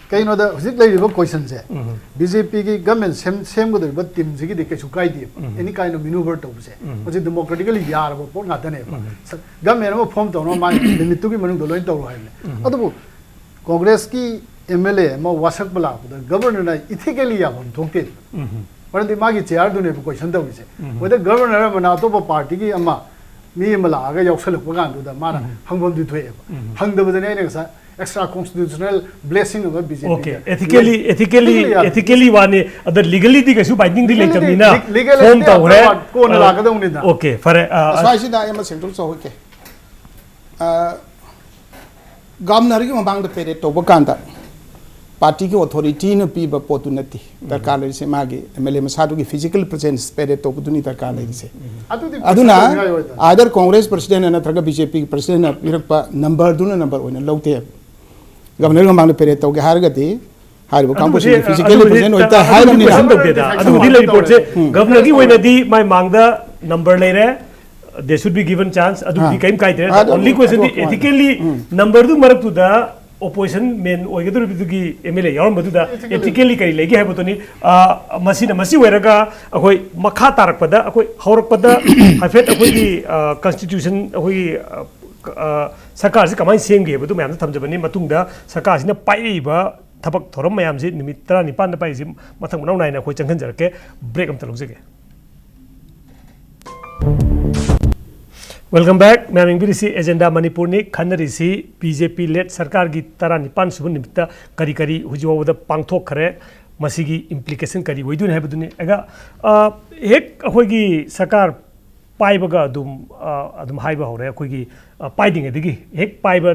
कहीं दा हजिक लेरिबो क्वेश्चन से बीजेपी की गवर्नमेंट सेम गदर टीम जिगी दे केसु काई the any kind of manoeuvre तौसे हजि डेमोक्रेटिकली यारबो पोट नातने गवर्नमेंट में फॉर्म तो माय लिमिट की मनु लोइन तौर है अदबो कांग्रेस की एमएलए म वासक बला गवर्नर ना इथिकली या हम थोंते परंतु मागी चेयर दुने क्वेश्चन तौसे वेदर गवर्नर मना तो पार्टी की अमा मी मला आगे यौसलक गांदुदा माना हंगबम दु थोए हंगदबदने ने सा extra constitutional blessing of BJP okay ethically वाने अदर लीगली दी कसु बाइंडिंग दी लेतमिना फॉर्म तौरे को न लागदौनी दा ओके फरे स्वाइसी दा एम सेंट्रल सो होके गवर्नर की मबांग पेरे तोब कांदा पार्टी की अथॉरिटी ने पीब पोतु नती दरकार ले से मागे एमएलए मसादु की फिजिकल प्रेजेंस पेरे तोब दुनी दरकार ले से अदुना आदर कांग्रेस प्रेसिडेंट नत्रगा बीजेपी प्रेसिडेंट पिरपा नंबर दुना नंबर ओने लौते गवर्नर की मबांग पेरे तोगे हारगती हारिबो कांपोसी फिजिकली प्रेजेंट होता हाइरम नि अदु दी रिपोर्ट से गवर्नर की वइना दी माय मांगदा नंबर ले रे they should be given chance adu di kaim kai there only question the ethically number du marak tu da opposition men oigedu du gi MLA yarum badu da ethically kai legi ha botoni masi weraga akoi makha tarak pada akoi haurak pada hafet akoi gi constitution akoi sarkar se kamai semge badu mayam thamjabani matung da sarkar sina pai ba thabak thoram mayam ji nimit 19 da pai ji mathang manau nai na akoi changhan jarake break am talok jage welcome back मैं इंग्रिसी agenda Manipur नि खनरिसी BJP lead सरकार की 19 सुबह निमित्त करी करी हुजोवद पांगथोखरे मसीगी implication करी वइदुन हैबदुनि एगा एक अखोगी सरकार पाइबगा अदुम हाइबा होरे अखोगी पाइदिंग एदगी एक पाइबा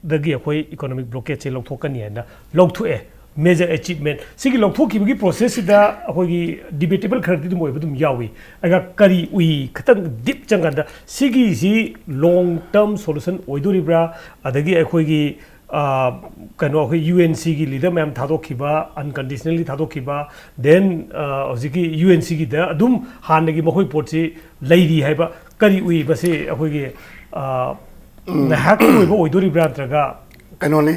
दगी अखोई इकोनॉमिक ब्लॉकेज से लौथोकनी हैना लौथोए मेजर अचीवमेंट सिगी लौथोखिबगी प्रोसेस सिदा अखोगी डिबेटेबल खरती दुम ओइबदुम यावी अगा करी उई खतंग डीप चंगंदा सिगी सी लॉन्ग टर्म सॉल्यूशन ओइदुरिब्रा अदगी अखोगी कनो अखोई यूएनसी की लीडर मैम थादोखिबा अनकंडीशनली थादोखिबा देन हजिकी यूएनसी की दा अदुम हानगी मखोई पोर्टसी लैरी हैबा करी उई बसे अखोगी ꯅꯍꯥꯛꯀꯤ ꯑꯣꯏꯕ ꯑꯣꯏꯗꯣꯔꯤꯕ꯭ꯔꯥ ꯅꯠꯇ꯭ꯔꯒ ꯀꯩꯅꯣꯅꯤ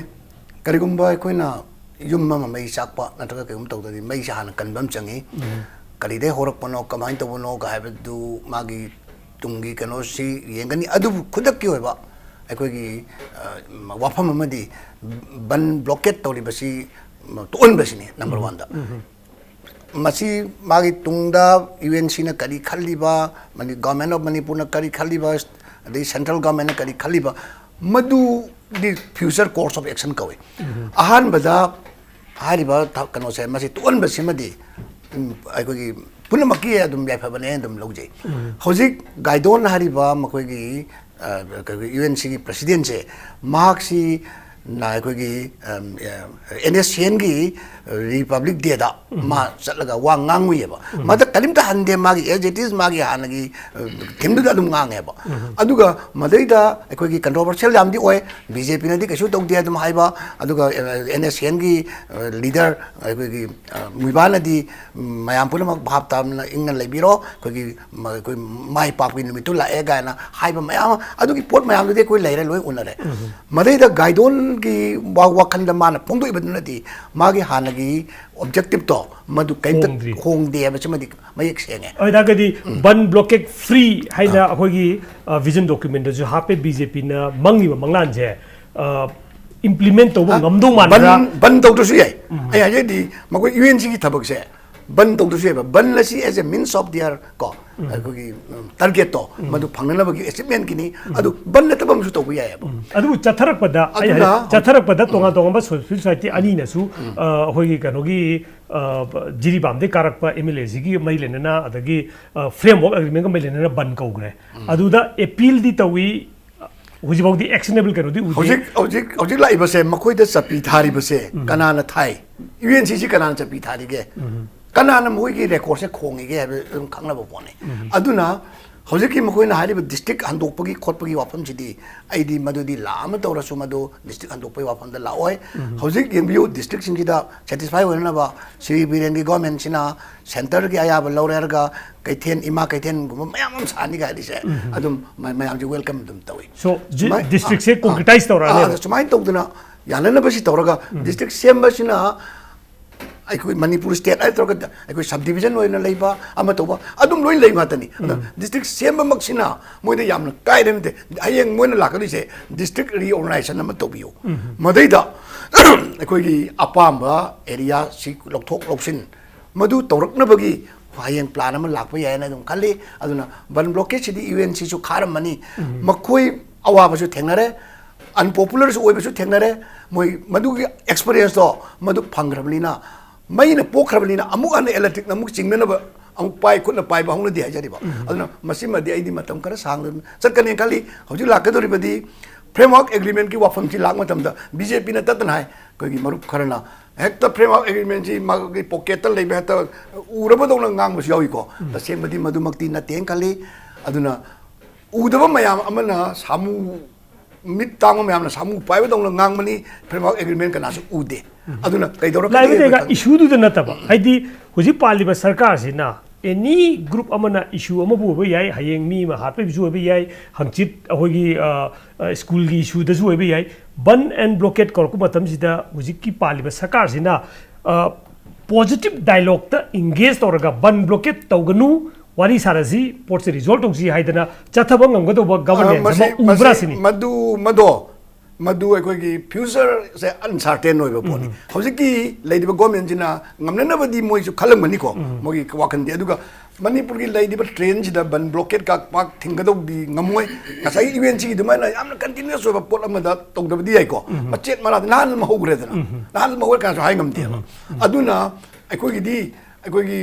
ꯀꯔꯤꯒꯨꯝꯕ ꯑꯩꯈꯣꯏꯅ ꯌꯨꯝ ꯑꯃ ꯃꯩ ꯆꯥꯛꯄ ꯅꯠꯇ꯭ꯔꯒ ꯀꯩꯒꯨꯝꯕ ꯇꯧꯗ꯭ꯔꯗꯤ ꯃꯩꯁꯦ ꯍꯥꯟꯅ ꯀꯟꯕ ꯑꯃ ꯆꯪꯉꯤ ꯀꯔꯤꯗꯩ ꯍꯧꯔꯛꯄꯅꯣ ꯀꯃꯥꯏꯅ ꯇꯧꯕꯅꯣ ꯍꯥꯏꯕꯗꯨ ꯃꯥꯒꯤ ꯇꯨꯡꯒꯤ ꯀꯩꯅꯣꯁꯤ ꯌꯦꯡꯒꯅꯤ ꯑꯗꯨꯕꯨ ꯈꯨꯗꯛꯀꯤ ꯑꯣꯏꯕ ꯑꯩꯈꯣꯏꯒꯤ ꯋꯥꯐꯝ ꯑꯃꯗꯤ ꯕꯟ ꯕ꯭ꯂꯣꯀꯦꯠ ꯇꯧꯔꯤꯕꯁꯤ ꯇꯣꯛꯍꯟꯕꯁꯤꯅꯤ ꯅꯝꯕꯔ ꯋꯥꯟꯗ ꯃꯁꯤ ꯃꯥꯒꯤ ꯇꯨꯡꯗ UNCꯅ ꯀꯔꯤ ꯈꯜꯂꯤꯕ ꯒꯚꯔꯟꯃꯦꯟꯠ ꯑꯣꯐ ꯃꯅꯤꯄꯨꯔꯅ ꯀꯔꯤ ꯈꯜꯂꯤꯕ ꯑꯗꯩ ꯁꯦꯟꯇ꯭ꯔꯦꯜ ꯒꯚꯔꯟꯃꯦꯟꯠꯅ ꯀꯔꯤ ꯈꯜꯂꯤꯕ ꯃꯗꯨꯗꯤ ꯐ꯭ꯌꯨꯆꯔ ꯀꯣꯔꯁ ꯑꯣꯐ ꯑꯦꯛꯁꯟ ꯀꯧꯏ ꯑꯍꯥꯟꯕꯗ ꯍꯥꯏꯔꯤꯕ ꯀꯩꯅꯣꯁꯦ ꯃꯁꯤ ꯇꯣꯛꯍꯟꯕꯁꯤꯃꯗꯤ ꯑꯩꯈꯣꯏꯒꯤ ꯄꯨꯝꯅꯃꯛꯀꯤ ꯑꯗꯨꯝ ꯌꯥꯏꯐꯕꯅꯦ ꯑꯗꯨꯝ ꯂꯧꯖꯩ ꯍꯧꯖꯤꯛ ꯒꯥꯏꯗꯣꯟ ꯍꯥꯏꯔꯤꯕ ꯃꯈꯣꯏꯒꯤ UNCꯒꯤ ꯄ꯭ꯔꯁꯤꯗꯦꯟꯁꯦ ꯃꯍꯥꯛꯁꯤ ꯑꯩꯈꯣꯏꯒꯤ NSCNꯒꯤ ꯔꯤꯄꯕ꯭ꯂꯤꯛ ꯗꯦꯗ ꯃꯥ ꯆꯠꯂꯒ ꯋꯥ ꯉꯥꯡꯉꯨꯏꯌꯦꯕ ꯃꯗ ꯀꯔꯤꯝꯇ ꯍꯟꯗꯦ ꯃꯥꯒꯤ ꯑꯦꯖ ꯏꯠ ꯏꯁ ꯃꯥꯒꯤ ꯍꯥꯟꯅꯒꯤ ꯊꯤꯝꯗꯨꯗ ꯑꯗꯨꯝ ꯉꯥꯡꯉꯦꯕ ꯑꯗꯨꯒ ꯃꯗꯩꯗ ꯑꯩꯈꯣꯏꯒꯤ ꯀꯟꯇ꯭ꯔꯣꯚꯔꯁꯤꯌꯦꯜ ꯌꯥꯝꯗꯤ ꯑꯣꯏ BJPꯅꯗꯤ ꯀꯩꯁꯨ ꯇꯧꯗꯦ ꯑꯗꯨꯝ ꯍꯥꯏꯕ ꯑꯗꯨꯒ NSCNꯒꯤ ꯂꯤꯗꯔ ꯑꯩꯈꯣꯏꯒꯤ ꯃꯨꯏꯕꯥꯅꯗꯤ ꯃꯌꯥꯝ ꯄꯨꯝꯅꯃꯛ ꯚꯥꯞ ꯇꯥꯅ ꯏꯪꯅ ꯂꯩꯕꯤꯔꯣ ꯑꯩꯈꯣꯏ ꯃꯥꯏ ꯄꯥꯛꯄꯒꯤ ꯅꯨꯃꯤꯠꯇꯨ ꯂꯥꯛꯑꯦ ꯀꯥꯏꯅ ꯍꯥꯏꯕ ꯃꯌꯥꯝ ꯑꯗꯨꯒꯤ ꯄꯣꯠ ꯃꯌꯥꯝꯗꯨꯗꯤ ꯑꯩꯈꯣꯏ ꯂꯩꯔꯦ ꯂꯣꯏ ꯎꯅꯔꯦ ꯃꯗꯩꯗ ꯒꯥꯏꯗꯣꯟ ꯒꯤ ꯋꯥꯈꯜꯗ ꯃꯥꯅ ꯐꯣꯡꯗꯣꯛꯏꯕꯗꯨꯅꯗꯤ ꯃꯥꯒꯤ ꯍꯥꯟꯅꯒꯤ ꯑꯣꯕꯖꯦꯛꯇꯤꯚꯇꯣ ꯃꯗꯨ ꯀꯩꯝꯇ ꯍꯣꯡꯗꯦ ꯍꯥꯏꯕꯁꯤꯃꯗꯤ ꯃꯌꯦꯛ ꯁꯦꯡꯉꯦ ꯑꯗꯨꯗꯒꯗꯤ ꯕꯟ ꯕ꯭ꯂꯣꯀꯦꯠ ꯐ꯭ꯔꯤ ꯍꯥꯏꯅ ꯑꯩꯈꯣꯏꯒꯤ ꯚꯤꯖꯟ ꯗꯣꯀꯨꯃꯦꯟꯗꯁꯨ ꯍꯥꯞꯄꯦ BJPꯅ ꯃꯪꯉꯤꯕ ꯃꯪꯂꯥꯟꯁꯦ ꯏꯝꯄ꯭ꯂꯤꯃꯦꯟ ꯇꯧꯕ ꯉꯝꯗꯧ ꯃꯥꯟꯕ꯭ꯔꯥ ꯕꯟ ꯇꯧꯗ꯭ꯔꯁꯨ ꯌꯥꯏ ꯑꯩ ꯍꯥꯏꯖꯗꯤ ꯃꯈꯣꯏ UNCꯒꯤ ꯊꯕꯛꯁꯦ ꯕꯟ ꯇꯧꯗ꯭ꯔꯁꯨ ꯌꯥꯏꯕ ꯕꯟ ꯑꯁꯤ ꯑꯦज ꯑꯦ ꯃꯤꯟꯁ ꯑꯣꯐ ꯗꯤꯌꯔ ꯀꯣ ꯑꯩꯈꯣꯏꯒꯤ ꯇꯥꯔꯒꯦꯠꯇꯣ ꯃꯗꯨ ꯐꯪꯅꯅꯕꯒꯤ ꯑꯦꯆꯤꯞꯃꯦꯟꯠꯀꯤꯅꯤ ꯑꯗꯨ ꯕꯟ ꯅꯠꯇꯕ ꯑꯃꯁꯨ ꯇꯧꯕ ꯌꯥꯏꯑꯕ ꯑꯗꯨꯕꯨ ꯆꯠꯊꯔꯛꯄꯗ ꯇꯣꯉꯥꯟ ꯇꯣꯉꯥꯟꯕ ꯁꯤቪꯜ ꯁꯣꯁꯥꯏꯇꯤ ꯑꯅꯤꯅꯁꯨ ꯑꯩꯈꯣꯏꯒꯤ ꯀꯩꯅꯣꯒꯤ ꯖꯤꯔꯤꯕꯥꯝꯗꯩ ꯀꯥꯔꯛꯄ MLAꯁꯤꯒꯤ ꯃꯔꯤ ꯂꯩꯅꯅ ꯑꯗꯒꯤ ꯐ꯭ꯔꯦꯝꯋꯥꯔꯛ ꯑꯦꯒ꯭ꯔꯤꯃꯦꯟꯠꯒ ꯃꯔꯤ ꯂꯩꯅꯅ ꯕꯟ ꯀꯧꯈ꯭ರೆ ꯑꯗꯨꯗ ꯑꯦꯄꯤꯜꯗꯤ ꯇꯧꯏ ꯍꯧꯖꯤꯛꯐꯥꯎꯗꯤ ꯑꯦꯛꯁꯅꯦꯕꯜ ꯀꯩꯅꯣꯗꯤ ꯎꯗꯦ ꯍꯧꯖꯤꯛ ꯂꯥꯛꯏꯕꯁꯦ ꯃꯈꯣꯏꯗ ꯆꯞꯄꯤ ꯊꯥꯔꯤꯕꯁꯦ ꯀꯅꯥꯅ ꯊꯥꯏ UNCꯁꯤ ꯀꯅꯥꯅ ꯆꯞꯄꯤ ꯊꯥꯔꯤꯒꯦ ꯀꯅꯥꯅ ꯃꯣꯏꯒꯤ ꯔꯦꯀꯣꯔꯠꯁꯦ ꯈꯣꯡꯉꯤꯒꯦ ꯍꯥꯏꯕ ꯑꯗꯨꯝ ꯈꯪꯅꯕ ꯄꯣꯠꯅꯤ ꯑꯗꯨꯅ ꯍꯧꯖꯤꯛꯀꯤ ꯃꯈꯣꯏꯅ ꯍꯥꯏꯔꯤꯕ ꯗꯤꯁꯇ꯭ꯔꯤꯛ ꯍꯟꯗꯣꯛꯄꯒꯤ ꯈꯣꯠꯄꯒꯤ ꯋꯥꯐꯝꯁꯤꯗꯤ ꯑꯩꯗꯤ ꯃꯗꯨꯗꯤ ꯂꯥꯛ ꯑꯃ ꯇꯧꯔꯁꯨ ꯃꯗꯨ ꯗꯤꯁꯇ꯭ꯔꯤꯛ ꯍꯟꯗꯣꯛꯄꯒꯤ ꯋꯥꯐꯝꯗ ꯂꯥꯛꯑꯣꯏ ꯍꯧꯖꯤꯛ ꯌꯦꯡꯕꯤꯌꯨ ꯗꯤꯁꯇ꯭ꯔꯤꯛꯁꯤꯡꯁꯤꯗ ꯁꯦꯇꯤꯁꯐꯥꯏ ꯑꯣꯏꯅꯅꯕ ꯁ꯭ꯔꯤ ꯕꯤꯔꯦꯟꯒꯤ ꯒꯣꯔꯃꯦꯟꯠꯁꯤꯅ ꯁꯦꯟꯇꯔꯒꯤ ꯑꯌꯥꯕ ꯂꯧꯔꯦ ꯍꯥꯏꯔꯒ ꯀꯩꯊꯦꯜ ꯏꯃꯥ ꯀꯩꯊꯦꯜꯒꯨꯝꯕ ꯃꯌꯥꯝ ꯑꯃ ꯁꯥꯅꯤꯒ ꯍꯥꯏꯔꯤꯁꯦ ꯑꯗꯨꯝ ꯃꯌꯥꯝꯁꯦ ꯋꯦꯜꯀꯝ ꯑꯗꯨꯝ ꯇꯧꯏ ꯁꯣ ꯗꯤꯁꯇ꯭ꯔꯤꯛꯁꯦ ꯀꯣꯟꯀ꯭ꯔꯤꯇꯥꯏꯖ ꯇꯧꯔꯛꯑꯅꯤ ꯁꯨꯃꯥꯏꯅ ꯇꯧꯗꯅ ꯌꯥꯅꯅꯕꯁꯤ ꯇꯧꯔꯒ ꯗꯤꯁꯇ꯭ꯔꯤꯛ ꯁꯦꯝꯕꯁꯤꯅ ꯑꯩꯈꯣꯏ ꯃꯅꯤꯄꯨꯔ ꯁ꯭ꯇꯦꯠ ꯍꯥꯏꯇꯥꯔꯒ ꯑꯩꯈꯣꯏ ꯁꯕ ꯗꯤꯕꯤꯖꯟ ꯑꯣꯏꯅ ꯂꯩꯕ ꯑꯃ ꯇꯧꯕ ꯑꯗꯨꯝ ꯂꯣꯏ ꯂꯩ ꯉꯥꯛꯇꯅꯤ ꯑꯗ ꯗꯤꯁꯇ꯭ꯔꯤꯛ ꯁꯦꯝꯕꯃꯛꯁꯤꯅ ꯃꯣꯏꯗ ꯌꯥꯝꯅ ꯀꯥꯏꯔꯦ ꯅꯠꯇꯦ ꯍꯌꯦꯡ ꯃꯣꯏꯅ ꯂꯥꯛꯀꯗꯣꯏꯁꯦ ꯗꯤꯁꯇ꯭ꯔꯤꯛ ꯔꯤꯑꯣꯔꯒꯅꯥꯏꯖꯦꯁꯟ ꯑꯃ ꯇꯧꯕꯤꯌꯨ ꯃꯗꯩꯗ ꯑꯩꯈꯣꯏꯒꯤ ꯑꯄꯥꯝꯕ ꯑꯦꯔꯤꯌꯥꯁꯤ ꯂꯧꯊꯣꯛ ꯂꯧꯁꯤꯟ ꯃꯗꯨ ꯇꯧꯔꯛꯅꯕꯒꯤ ꯍꯌꯦꯡ ꯄ꯭ꯂꯥꯟ ꯑꯃ ꯂꯥꯛꯄ ꯌꯥꯏꯅ ꯑꯗꯨꯝ ꯈꯜꯂꯤ ꯑꯗꯨꯅ ꯕꯟ ꯕ꯭ꯂꯣꯀꯦꯠꯁꯤꯗꯤ UNCꯁꯨ ꯈꯥꯔꯝꯃꯅꯤ ꯃꯈꯣꯏ ꯑꯋꯥꯕꯁꯨ ꯊꯦꯡꯅꯔꯦ ꯑꯟꯄꯣꯄꯨꯂꯔꯁꯨ ꯑꯣꯏꯕꯁꯨ ꯊꯦꯡꯅꯔꯦ ꯃꯣꯏ ꯃꯗꯨꯒꯤ ꯑꯦꯛꯁꯄꯤꯔꯤꯌꯦꯟꯁꯇꯣ ꯃꯗꯨ ꯐꯪꯈ꯭ꯔꯕꯅꯤ나 ꯃꯩꯅ ꯄꯣꯛꯈ꯭ꯔꯕꯅꯤꯅ ꯑꯃꯨꯛ ꯍꯟꯅ ꯏꯂꯦꯛꯇ꯭ꯔꯤꯛꯅ ꯑꯃꯨꯛ ꯆꯤꯡꯅꯅꯕ ꯑꯃꯨꯛ ꯈꯨꯠꯅ ꯄꯥꯏꯕ ꯍꯧꯅꯗꯦ ꯍꯥꯏꯖꯔꯤꯕ ꯑꯗꯨꯅ ꯃꯁꯤꯃꯗꯤ ꯑꯩꯗꯤ ꯃꯇꯝ ꯈꯔ ꯁꯥꯡꯅ ꯆꯠꯀꯅꯤ ꯈꯜꯂꯤ ꯍꯧꯖꯤꯛ ꯂꯥꯛꯀꯗꯧꯔꯤꯕꯗꯤ ꯐ꯭ꯔꯦꯝꯋꯥꯔꯛ ꯑꯦꯒ꯭ꯔꯤꯃꯦꯟꯠꯀꯤ ꯋꯥꯐꯝꯁꯤ ꯂꯥꯛ ꯃꯇꯝꯗ BJPꯅ ꯇꯠꯇꯅ ꯍꯥꯏ ꯑꯩꯈꯣꯏꯒꯤ ꯃꯔꯨꯞ ꯈꯔꯅ ꯍꯦꯛꯇ ꯐ꯭ꯔꯦꯝꯋꯥꯔꯛ ꯑꯦꯒ꯭ꯔꯤꯃꯦꯟꯠꯁꯤ ꯃꯥꯒꯤ ꯄꯣꯀꯦꯠꯇ ꯂꯩꯕ ꯍꯦꯛꯇ ꯎꯔꯕꯗꯧꯅ ꯉꯥꯡꯕꯁꯨ ꯌꯥꯎꯏꯀꯣ ꯇꯁꯦꯡꯕꯗꯤ ꯃꯗꯨꯃꯛꯇꯤ ꯅꯠꯇꯦꯅ ꯈꯜꯂꯤ ꯑꯗꯨꯅ ꯎꯗꯕ ꯃꯌꯥꯝ ꯑꯃꯅ ꯁꯥꯃꯨ ꯃꯤꯠ ꯇꯥꯡꯕ ꯃꯌꯥꯝꯅ ꯁꯥꯃꯨ ꯄꯥꯏꯕꯗꯧꯅ ꯉꯥꯡꯕꯅꯤ ꯐ꯭ꯔꯦꯝꯋꯥꯔꯛ ꯑꯦꯒ꯭ꯔꯤꯃꯦꯟꯠ ꯀꯅꯥꯁꯨ ꯎꯗꯦ ꯑꯗꯨꯅ ꯀꯩꯗꯧꯔꯛꯀꯗꯒꯦ ꯏꯁꯨꯗꯨꯗ ꯅꯠꯇꯕ ꯍꯥꯏꯗꯤ ꯍꯧꯖꯤꯛ ꯄꯥꯜꯂꯤꯕ ꯁꯔꯀꯥꯔꯁꯤꯅ ꯑꯦꯅꯤ ꯒ꯭ꯔꯨꯞ ꯑꯃꯅ ꯏꯁꯨ ꯑꯃꯕꯨ ꯑꯣꯏꯕ ꯌꯥꯏ ꯍꯌꯦꯡ ꯃꯤ ꯑꯃ ꯍꯥꯠꯄꯒꯤꯁꯨ ꯑꯣꯏꯕ ꯌꯥꯏ ꯍꯪꯆꯤꯠ ꯑꯩꯈꯣꯏꯒꯤ ꯁ꯭ꯀꯨꯜꯒꯤ ꯏꯁꯨꯗꯁꯨ ꯑꯣꯏꯕ ꯌꯥꯏ ꯕꯟ ꯑꯦꯟ ꯕ꯭ꯂꯣꯀꯦꯠ ꯀꯧꯔꯛꯄ ꯃꯇꯝꯁꯤꯗ ꯍꯧꯖꯤꯛꯀꯤ ꯄꯥꯜꯂꯤꯕ ꯁꯔꯀꯥꯔꯁꯤꯅ ꯄꯣꯖꯤꯇꯤቭ ꯗꯥꯏꯂꯣꯛꯇ ꯏꯪꯒꯦꯖ ꯇꯧꯔꯒ ꯕꯟ ꯕ꯭ꯂꯣꯀꯦꯠ ꯇꯧꯒꯅꯨ ꯋꯥꯔꯤ ꯁꯥꯔꯁꯤ ꯄꯣꯠꯁꯦ ꯔꯤꯖꯣꯜቭ ꯇꯧꯁꯤ ꯍꯥꯏꯗꯅ ꯆꯠꯊꯕ ꯉꯝꯒꯗꯧꯕ ꯒꯚꯔꯅꯦꯟꯁ ꯑꯃ ꯎꯕ꯭ꯔꯥ ꯁꯤꯅꯤ मधु अखोगी फ्यूचर से uncertain होइबा pony हौजिकी लेदिबा government Jinnah ngamnanabadi moisu khalamani ko mogi wakhandi aduga manipur gi leidiba train jida ban blockade ka pak thingado di ngamoi ngasai event ji dumana yamna continuous hoiba pot amada tongdabadi ai ko machet mara nan ma hogre dana nan ma hogre ka so hai ngamte aduna akhoi di अखोगी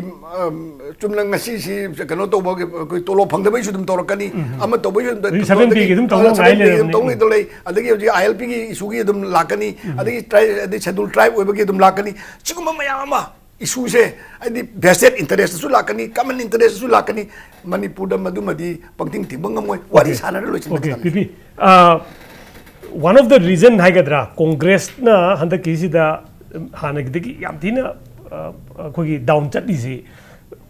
Chumna ngasi si kano to ba koi tolo phangda bai su dum tawrakani ama to bai seven p gi dum tawlo ngai le dum to lei adagi hoji ILP gi issue gi dum lakani adagi tribe schedule tribe oiba gi dum lakani chiguma mayam ama issue se adi vested interest su lakani common interest su lakani manipur da madumadi pangting tibang ngamoi wari sana lo chin okay pipi one of the reason haigadra congress na handa kisida hanagidagi yam thina अखोगी down चलीसी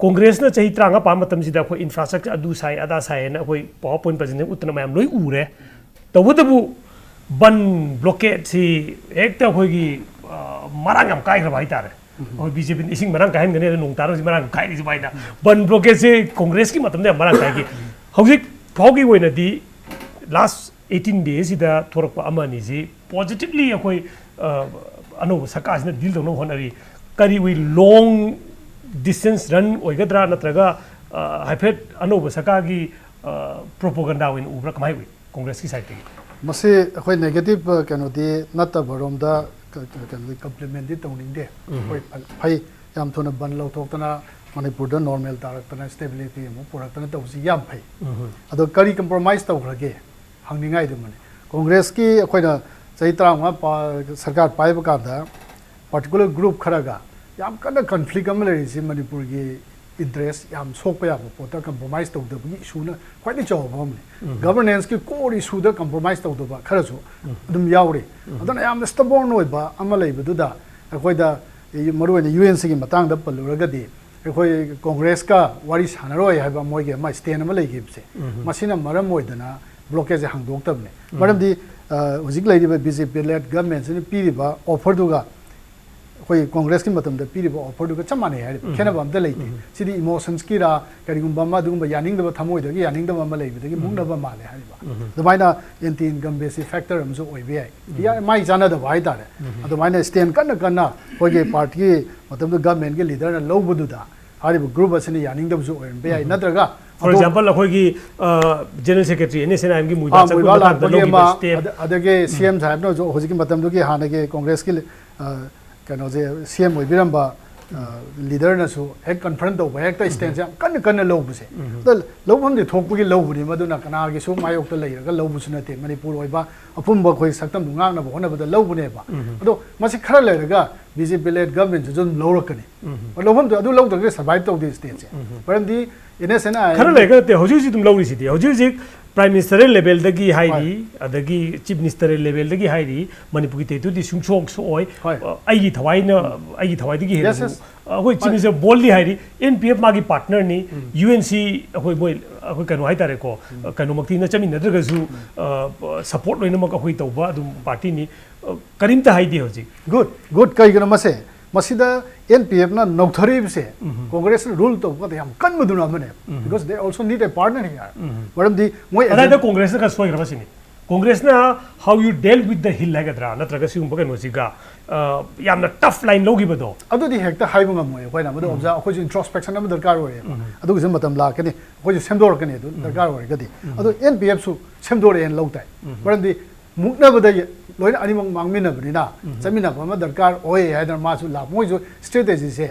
कांग्रेस ने चाही त्रांगा palm मतम सिदा अखो infrastructure अदु साइ अदा साइ न अखोई पावर पॉइंट प्रेजेंट उतना मैम लोई उरे तबुतबु बन ब्लॉकेट सी एक होगी मरांग हम काय खरबा हाइतारे और बीजेपी इसिंग मरांग काहन गने नोंग तारो सी मरांग काय दिस बाइना बन ब्लॉकेट से कांग्रेस की मतम दे मरांग काय की हौजिक फाउगी वइनदी लास्ट 18 days इदा थोरक अमानी जी पॉजिटिवली अखोई अनो सरकार डील तौनो होनरी करी वी लॉन्ग डिस्टेंस रन ओइगद्रा नत्रगा हाइफेट अनो सरकार की प्रोपोगंडा विन उब्रा कमाई वी कांग्रेस की साइड की मसे अखोई नेगेटिव कनोदी नत्तबरोमदा कम्प्लीमेंट तौनिंदे अखोई फै याम थोना बन लौथोक्तना मणिपुर नॉर्मल तारक्तना स्टेबिलिटी मु पुरक्तना तौसी याम फै अदो करी कंप्रोमाइज तौखरगे हंगनिंगाई दुमने कांग्रेस की अखोइना चही तरांगा सरकार पाइब कादा पर्टिकुलर ग्रुप खरगा याम कन कन्फ्लिक्ट अम लेरिसि मणिपुर की इंटरेस्ट याम सोप या पोता कंप्रोमाइज तौदबगी इशू न ख्वाइनि चौबमने गवर्नेंस की कोर इशू द कंप्रोमाइज तौदबा खरसु अदुम यावरे अदना याम स्टबॉर्न ओइबा अमा लेबदुदा अखोइदा मरुवेन यूएनसी की मतंग द पलुरगदी अखोइ कांग्रेस का वारी सानरोय हाइबा मोइगे मा स्टैंड अमा लेगिबसे मसिना मरम ओइदना ब्लॉकेज हांगदोक्तबने मरमदी हुजिक लेरिबा बीजेपी लेड गवर्नमेंट से पीरिबा ऑफर दुगा कोई कांग्रेस की मतलब पीरिबा ऑफर दुगा चमाने है खेनबा अमदा लेते सिदी इमोशंस की रा करिगुंबा मा दुगुंबा यानिंगदबा थमोइदगी यानिंगदबा मा लेबिदगी मुंगदबा माले हारिबा दबाइना एंटी इनकम बेसिस फैक्टर अमसो ओइबे या माइ जाना द भाई तारे दबाइना स्टैंड कन्ना कन्ना कोई पार्टी मतलब गवर्नमेंट के लीडर ना लौबदुदा हारिबा ग्रुप असने यानिंगदबसो ओइबे आई नत्रगा फॉर एग्जांपल अखोगी जनरल सेक्रेटरी एनएसएनआईएम की मुइबा चकुल अदगे सीएम साहब नो जो होजिकी मतम दुगी हानगे कांग्रेस की कनो जे सीएम ओइबिरंबा लीडर नसु हेक कन्फ्रंट तौबा हेक स्टैंड से कन्न कन्न लौबसे द लौबम दे थोकपुगी लौबुनी मदुना कनागी सु मायोक्ता लेरगा लौबुसु नते मणिपुर ओइबा अपुमबा खोइ सक्तम दुंगांगना होनबदा लौबुनेबा अदो मसे खरा लेरगा बीजेपी लेड गवर्नमेंट जो लौरकनी लौबम अदु लौदगे सर्वाइव तौदे स्टेट से परंदी एनएसएनआई खरा लेगा ते हौजी तुम लौरिसिदि हौजी प्राइम मिनिस्टर लेवल दगी हाइरी अदगी चीफ मिनिस्टर लेवल दगी हाइरी मणिपुर की तेतुदी सुंगसोक सोय आइगी थवाइना आइगी थवाइदगी हे अखोइ चीफ मिनिस्टर बोलली हाइरी एनपीएफ मागी पार्टनर नि यूएनसी अखोइ मोइ अखोइ कनो हाइतारे को कनो मक्ति न चमिन नद्रगसु सपोर्ट लोइना मक अखोइ तौबा अदुम पार्टी नि करिमता हाइदि हौजी गुड कइगनो मसे मसिदा एनपीएफ ना नौथरीबसे कांग्रेस रूल तौबा याम कन्मदुना मने because they also need a partner here मरमदी मोइ अदादा कांग्रेस का सोय रबसिनी कांग्रेस ना how you deal with the hill लागद्रा नत्रगा सिगुम बगन होसिगा यामना टफ लाइन लोगिबदो अदुदी हेक्ता हाइबो ngam कोइना मदो ऑब्जर्व अखोइ इंट्रोस्पेक्शन अम दरकार होय अदुग जम मतम लाकनी अखोइ सेमदोरकनी अदु दरकार होय गदी अदु एनपीएफ सु सेमदोरे एन लौताय मरमदी मुक्नबदा लोइन अनिमंग मांगमिनबनिना जमिनबा म दरकार ओय हाइदर मासु ला मोइजो स्ट्रेटेजी से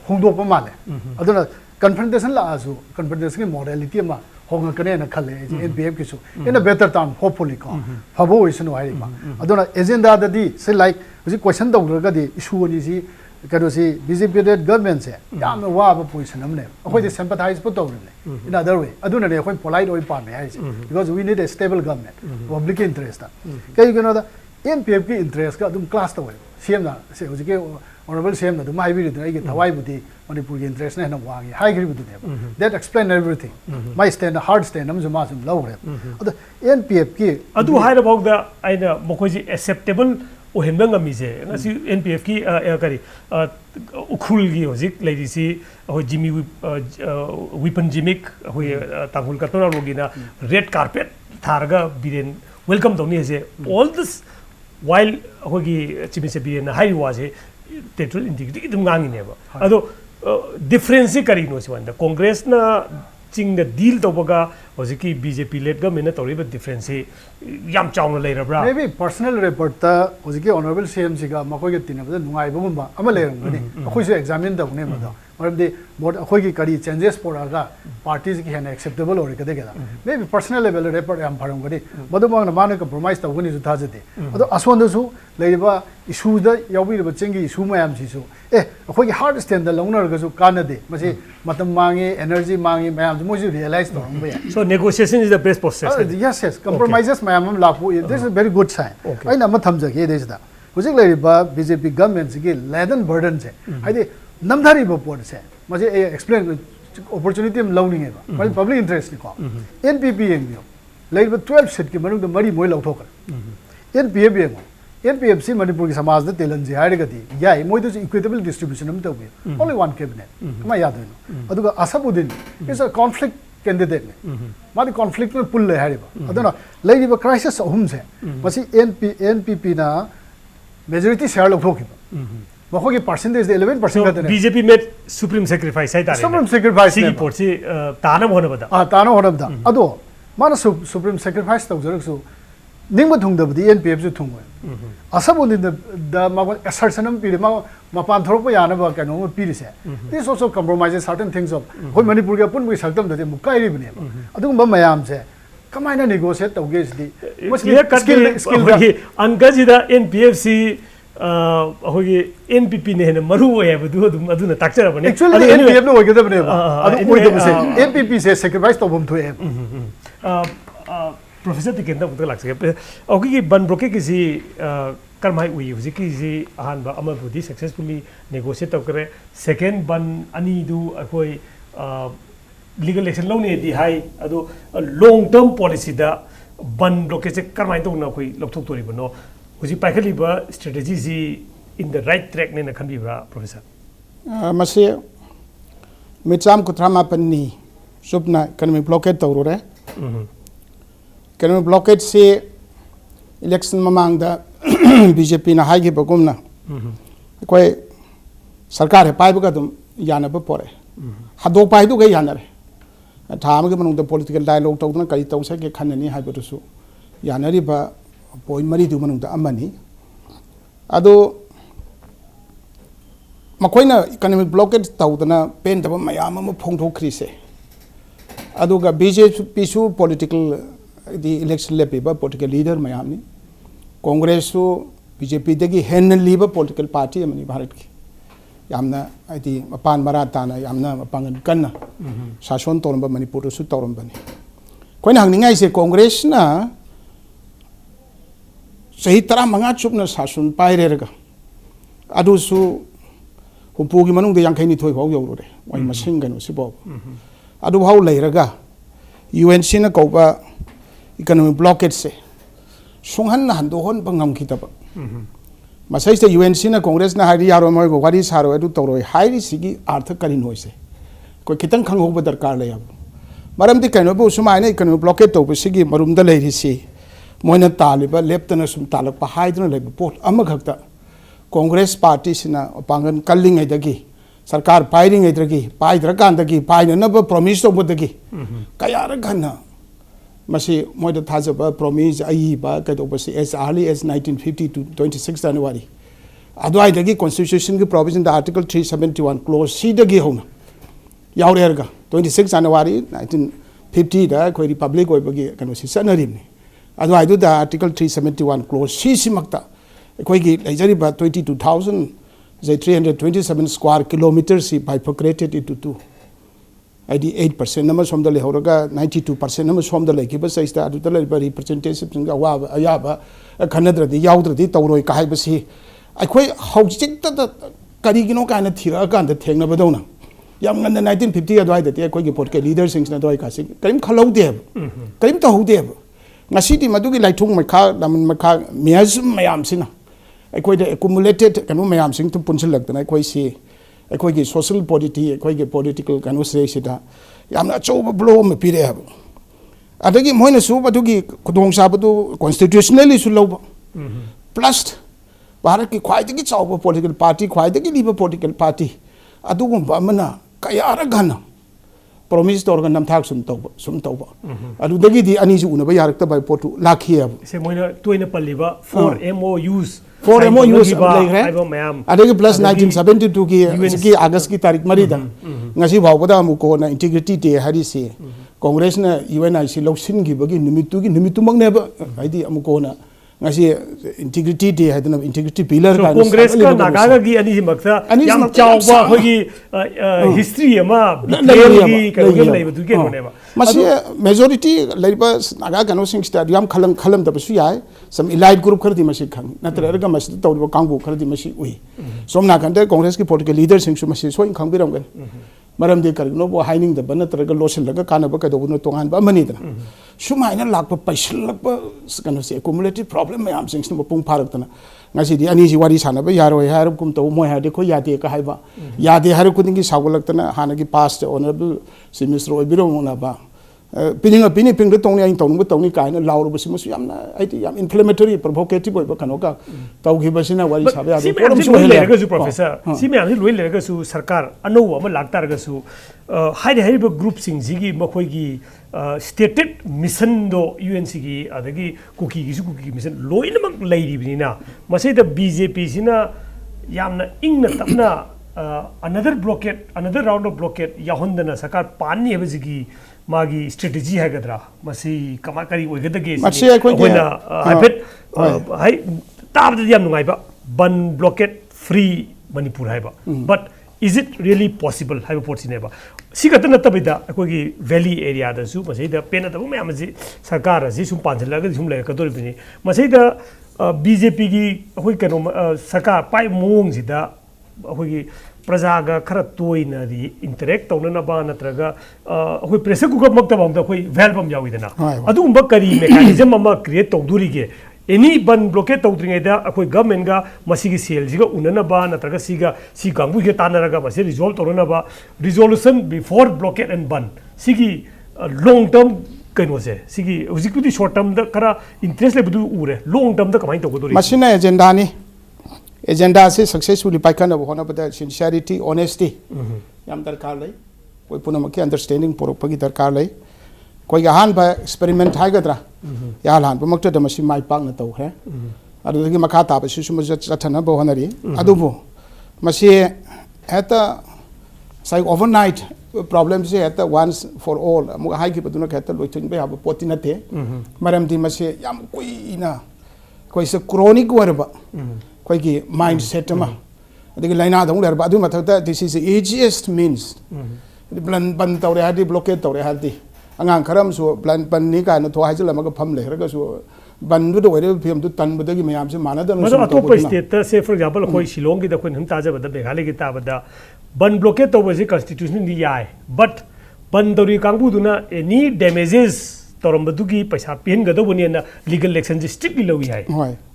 होंदोप माले अदुना कन्फ्रंटेशन लासु कन्फ्रंटेशन की मॉडलिटी मा होंगकने न खले एनपीएफ किसु इन अ बेटर टाइम होपफुली को फबो ओइसनु हाइबा अदुना एजेंडा ददी से लाइक हुजि क्वेश्चन दौरगदी इशू नि जी कदोसी बीजेपी डेड गवर्नमेंट से याम वाब पोजिशन हमने अखोइ sympathise Pu तौरले in other way अदुना ने अखोइ पोलाइट ओइ पामे हाइसे because we need a stable government public interest कई गनो दा एनपीएफ की इंटरेस्ट का अदुम क्लास तौय सीएम ना से हुजि के ऑनरेबल सीएम ना दुम हाइबि द आई के थवाई बुदी मणिपुर की इंटरेस्ट ने न वांगी हाइग्री बुदी ने that explain everything my stand hard stand हम जुमा जुम लौरे अद एनपीएफ की अदु हाइर अबाउट द आइना मखोजी acceptable ओहेनबा ngamize ngasi npf ki kari ukhul gi hozik leirisi hoi jimmy weapon jimmick hoi tangul katona logina red carpet tharga biren welcome doni ase all this while hoi gi chimise biren hai was territorial integrity dum ngangi ne ba ado difference kari no si wanda congress na चिंग deal तौबगा होजिकी BJP led government तौरिबा difference याम चाउन लेरब्रा may be personal report ता होजिकी honourable CM सिगा मकोगे तिनबदा नुंगाइबगुंबा अमा लेरंगनी अखोइसु एग्जामिन दबने मदा मरमदे बोर्ड अखोइगी करी चेंजेस पोरागा पार्टीज की हेन एक्सेप्टेबल ओरे कदेगदा may be personal level report याम फरंगनी मदुमंग न माने कंप्रोमाइज तौगनी जु थाजते अदो असोंदसु लेरिबा इशू द याबिरबा चिंगी इशू मयाम सिसु ए अखोइगी हार्ड स्टैंड द लौनरगसु कानदे मसे मतम मांगे एनर्जी मांगे मयाम मोजु रियलाइज तौरंबा या so negotiation is the best process yes compromises ma'am lapu this is a very good sign aina ma thamjage this da hujik leriba bjp government gi laden burden se haide namdhari ba port se maje explain opportunity am learning ba public interest ni ko npp engyo लेकिन 12 seat की मनुंग मरी मोई लौथोकर NPF येंगो NPF सी मणिपुर की समाज the तेलन जे हाइरगदी याई मोई दो equitable distribution हम तौबे ओनली वन कैबिनेट कमा यादोनो अदुगा असबुद्दीन इज अ कॉन्फ्लिक्ट कैंडिडेट ने मादी कॉन्फ्लिक्ट में पुल ले हारिबा अदुना लेरिबा क्राइसिस अहुम से मसी NPP ना मेजॉरिटी शेयर लौथोकिबा मखोगी परसेंटेज 11% का बीजेपी में सुप्रीम सेक्रीफाइस है सुप्रीम सेक्रीफाइस सी पोर्ट सी ताना होनबदा ताना होनबदा अदो माना सुप्रीम सेक्रीफाइस तौजरसु निंग थुंगदबदी NPF जो थुंगो असबुन द मागो असर्शन हम पीरे मा मपान थोरप यानबा कनो पीरिसे this also compromises certain things of होय मणिपुर के पुन सकतम दते मुकाइरि बने अदुगुम मयाम से कमाइना नेगोशिएट तौगे सिदी स्किल अंगजिदा NPF सी होगी NPP ने मरु है बदु अदुम अदुना ताक्चरबने एक्चुअली NPF नो होगदबने अदु ओइदबसे NPP से सेक्रीफाइस तौबम थोए प्रोफेसर तिकेंदा बुत लाक्से ओगी बन ब्रोके किसी करमाई हुई हुजी किसी अहान बा अमबुदी सक्सेसफुली नेगोशिएट तौकरे सेकेंड बन अनी दु अखोई लीगल एक्शन लौने दी हाई अदो लॉन्ग टर्म पॉलिसी दा बन ब्रोके से करमाई तौना कोई लौथोक तोरिबनो हुजी पाइखलिबा स्ट्रेटजी जी इन द राइट ट्रैक ने खनबिबा प्रोफेसर मसे मिचाम कुथरामा पन्नी सुपना इकोनॉमिक ब्लॉकेट तौरे इकोनॉमिक ब्लॉकेट से इलेक्शन ममांग बीजेपी ना हाई बगुमना कोई सरकार है पाइबगा तुम यानब पोरे हदो पाइदु गई यानरे थाम के मनुंग पॉलिटिकल डायलॉग तौदना कई तौसे के खननी हाइबदुसु यानरिबा पॉइंट मरी दु मनुंग अमनी अदो मकोइना इकोनॉमिक ब्लॉकेट तौदना पेन तब मयाम म फोंथोखरिसे अदुगा बीजेपी सु पॉलिटिकल दी इलेक्शन लेपिबा पॉलिटिकल लीडर मयामनी कांग्रेस सु बीजेपी दगी हेन लीबा पॉलिटिकल पार्टी अमनी भारत की यामना आइदी मपान मरा ताना यामना मपांगन कन्ना शासन तौरंबा मणिपुर सु तौरंबनी कोइना हंगनिंगाइ से कांग्रेस ना सही तरह मंगा चुपना शासन पाइरेरगा अदुसु हुपुगी मनुंग दे यांखैनी थोय फाव यौरोरे वai मसिंग गनो सिबो अदु भाव लेरगा UNC ना कौबा इकोनॉमिक ब्लॉकेट से सुंहन हंदो होन बंगम खितब मसै से UNC ना कांग्रेस ना हारी यारो मोय वारी सारो अदु तौरोय हारी सिगी अर्थ करिन होइसे कोई खितंग खंगोब दरकार ले अब मरमदि कनो बु सुमाइना इकोनॉमिक ब्लॉकेट तौब सिगी मरुम द लेरिसी मोइना तालिबा लेफ्टना सुम तालक पहाइदना लेब पोट अमखक्ता कांग्रेस पार्टी सिना पांगन कल्लिंगैदगी सरकार पाइरिंगैदगी पाइद्रकांदगी पाइननब प्रॉमिस तौबदगी कयार घना मसी मोइद थाजबा प्रॉमिस आईबा कदोबसी एज अर्ली एज 1950 to 26 जनवरी अदवाइदगी कॉन्स्टिट्यूशन की प्रोविजन द आर्टिकल 371 क्लोज सी दगी होना यावरेरगा 26 जनवरी 1950 दा कोई रिपब्लिक होइबगी कनो सी सनरिमनी अदवाइदु द आर्टिकल 371 क्लोज सी सिमक्ता कोई की लेजरीबा 22,000 327 स्क्वायर किलोमीटर सी बाइफोक्रेटेड इनटू टू आईडी 8% नम सोम दले होरगा 92% नम सोम दले की बस इस्ता अदु दले रिप्रेजेंटेटिव सिंग अवा अयाबा खनद्रदि याउद्रदि तौरोय काहाय बसी अखोय हौजिक त करिगिनो काना थिरा कांद थेंगना बदौना याम ngन 1950 अदवाय दते अखोय की पोट के लीडर सिंग ना दवाय कासि करिम खलौदे करिम तहौदे ngasi di madugi laitung makha lamun makha miazum mayam sina अखोई एक्युमुलेटेड कनो मैम सिंह तुम पुनसलक्तना अखोई से अखोई की सोशल पॉलिटी अखोई की पॉलिटिकल कनो से सिदा यामना चौब ब्लो म पिरे हब अदगी मोइना सु बदुगी खुदोंग साबदु कॉन्स्टिट्यूशनली सु लौब प्लस भारत की ख्वाइदगी चौब पॉलिटिकल पार्टी ख्वाइदगी लीब पॉलिटिकल पार्टी अदुगुम बमना कयार घना प्रॉमिस तौर नमथाक सुम तौब अदुदगी दी अनी जु उनबा यारक्ता बाय पोटु लाखी अब से Moina तोइना पल्लिबा 4 MOUs for MOUs adegi plus 1972 की अगस्त की तारीख मरीदा ngasi भावबदा अमुको ना इंटीग्रिटी डे हारी से कांग्रेस ना UNIC लौसिन की बगी निमित्तु मंगने हाइदी अमुको ना ngasi इंटीग्रिटी डे हाइदना इंटीग्रिटी पिलर का कांग्रेस का नागागा की अनि मक्ता याम चावबा होगी हिस्ट्री अमा बिटेलगी कनगे लेबदु के होनेबा मसी मेजॉरिटी लेबा नागा कनो सिंग स्टेडियम खलम दबसु याय सम इलाइट ग्रुप खरदी मसी खंग नत्ररगा मसी तौरबा कांगबु खरदी मसी उई सोमना कंदे कांग्रेस की पॉलिटिकल लीडर सिंग सु मसी सोइन खंगबिरमगन मरम दे करिनो बो हाइनिंग द बन तरग लोशन लगा काना ब कदो न तोंगान बा मनी दना सुमाइना लाक पैसल लक कनो से एक्युमुलेटिव प्रॉब्लम मयाम सिंग न पुंग फारक तना ngasi di ani ji wari sana ba yaro ya kum to mo ha de ko ya de ka hai ba ya de har ku ding gi sagolak tana hana gi past honorable minister obiro na ba pining pini ping de tong ni tong bu tong ni kai na law ro bu simu yam na ai ti yam inflammatory provocative ba kano ka taw gi ba sina wari sabe ya si me am si loi le ga su professor si me am si loi le ga su sarkar ano wa ma laktar ga su hai de hai ba group sing ji gi ma khoi gi stated mission do UNC gi adagi cookie gi su cookie mission loina mak lai ri bina masai da BJP sina yamna ingna tapna another blockade another round of blockade yahondana sakar pani ha ji magi strategy hai gadra masi kama kari oi gadage masi ai ko na habit hai tab da yam ngai ba ban blockade free manipur hai ba but is it really possible hai ba ports ne ba सिगत नतबिदा अखोगी valley area दसु मसैदा pen तब ma'am जी सरकार जी सुम पांचलग सुम ले कदोरिबिनी मसैदा BJP की अखोई कनो सरकार पाइ मोंग सिदा अखोगी प्रजागा खरा तोइना दी इंटरेक्ट तौननबा नत्रगा अखोई प्रेशर कुकर मक्ता बांग अखोई वेलबम याविदना अदुम करी मेकानिज्म अमा क्रिएट तौदुरिगे एनी बन ब्लॉकेट तौद्रिङैदा अखोई गवर्नमेंट गा मसीगी सेल जिगा उननबा नत्रगा सी कांगु गे तानरगा मसे रिजॉल्व तौरनबा रिजोल्यूशन बिफोर ब्लॉकेट एंड बन सिगी लॉन्ग टर्म कनो से सिगी हुजिकुदी शॉर्ट टर्म दा खरा इंटरेस्ट लेबदु उरे लॉन्ग टर्म दा कमाई तौगदोरि मसिना एजेंडा नि एजेंडा से सक्सेसफुली पाइखाना होना बदा सिंसियरिटी ऑनेस्टी याम दरकार लै कोई पुनम के अंडरस्टैंडिंग पोरपगी दरकार लै कोई हान बा एक्सपेरिमेंट हाइगद्रा या हान बा मक्ता दमसी माइ पाक न तौखरे अदुगी मखा ताब सुसुम चथना बो हनरी अदुबो मसी हेता साइ ओवरनाइट प्रॉब्लम से हेता वंस फॉर ऑल मु हाइ की बदुना हेता लोइथिन बे हाब पोति नथे मरम दि मसी याम कोइना कोइ से क्रोनिक वरबा कोइ की माइंड सेट मा अदुगी लाइना दंग लरबा अदु मथता दिस इज द एजिएस्ट मीन्स ब्लन बन तौरे हादि blockade तौरे हादि angang kharam su plan pan ni ka no tho hai jala ma pham le ra ga su ban du do re phim du tan bu da gi mayam se mana da no so to pa state ta say for example khoi shillong gi da khoi hum ta ja ba da meghalaya gi ta ba da ban blockade to ba ji constitution ni yai but ban dori kangbu du na any damages torom ba du gi paisa pen ga do buni na legal action ji strictly lowi hai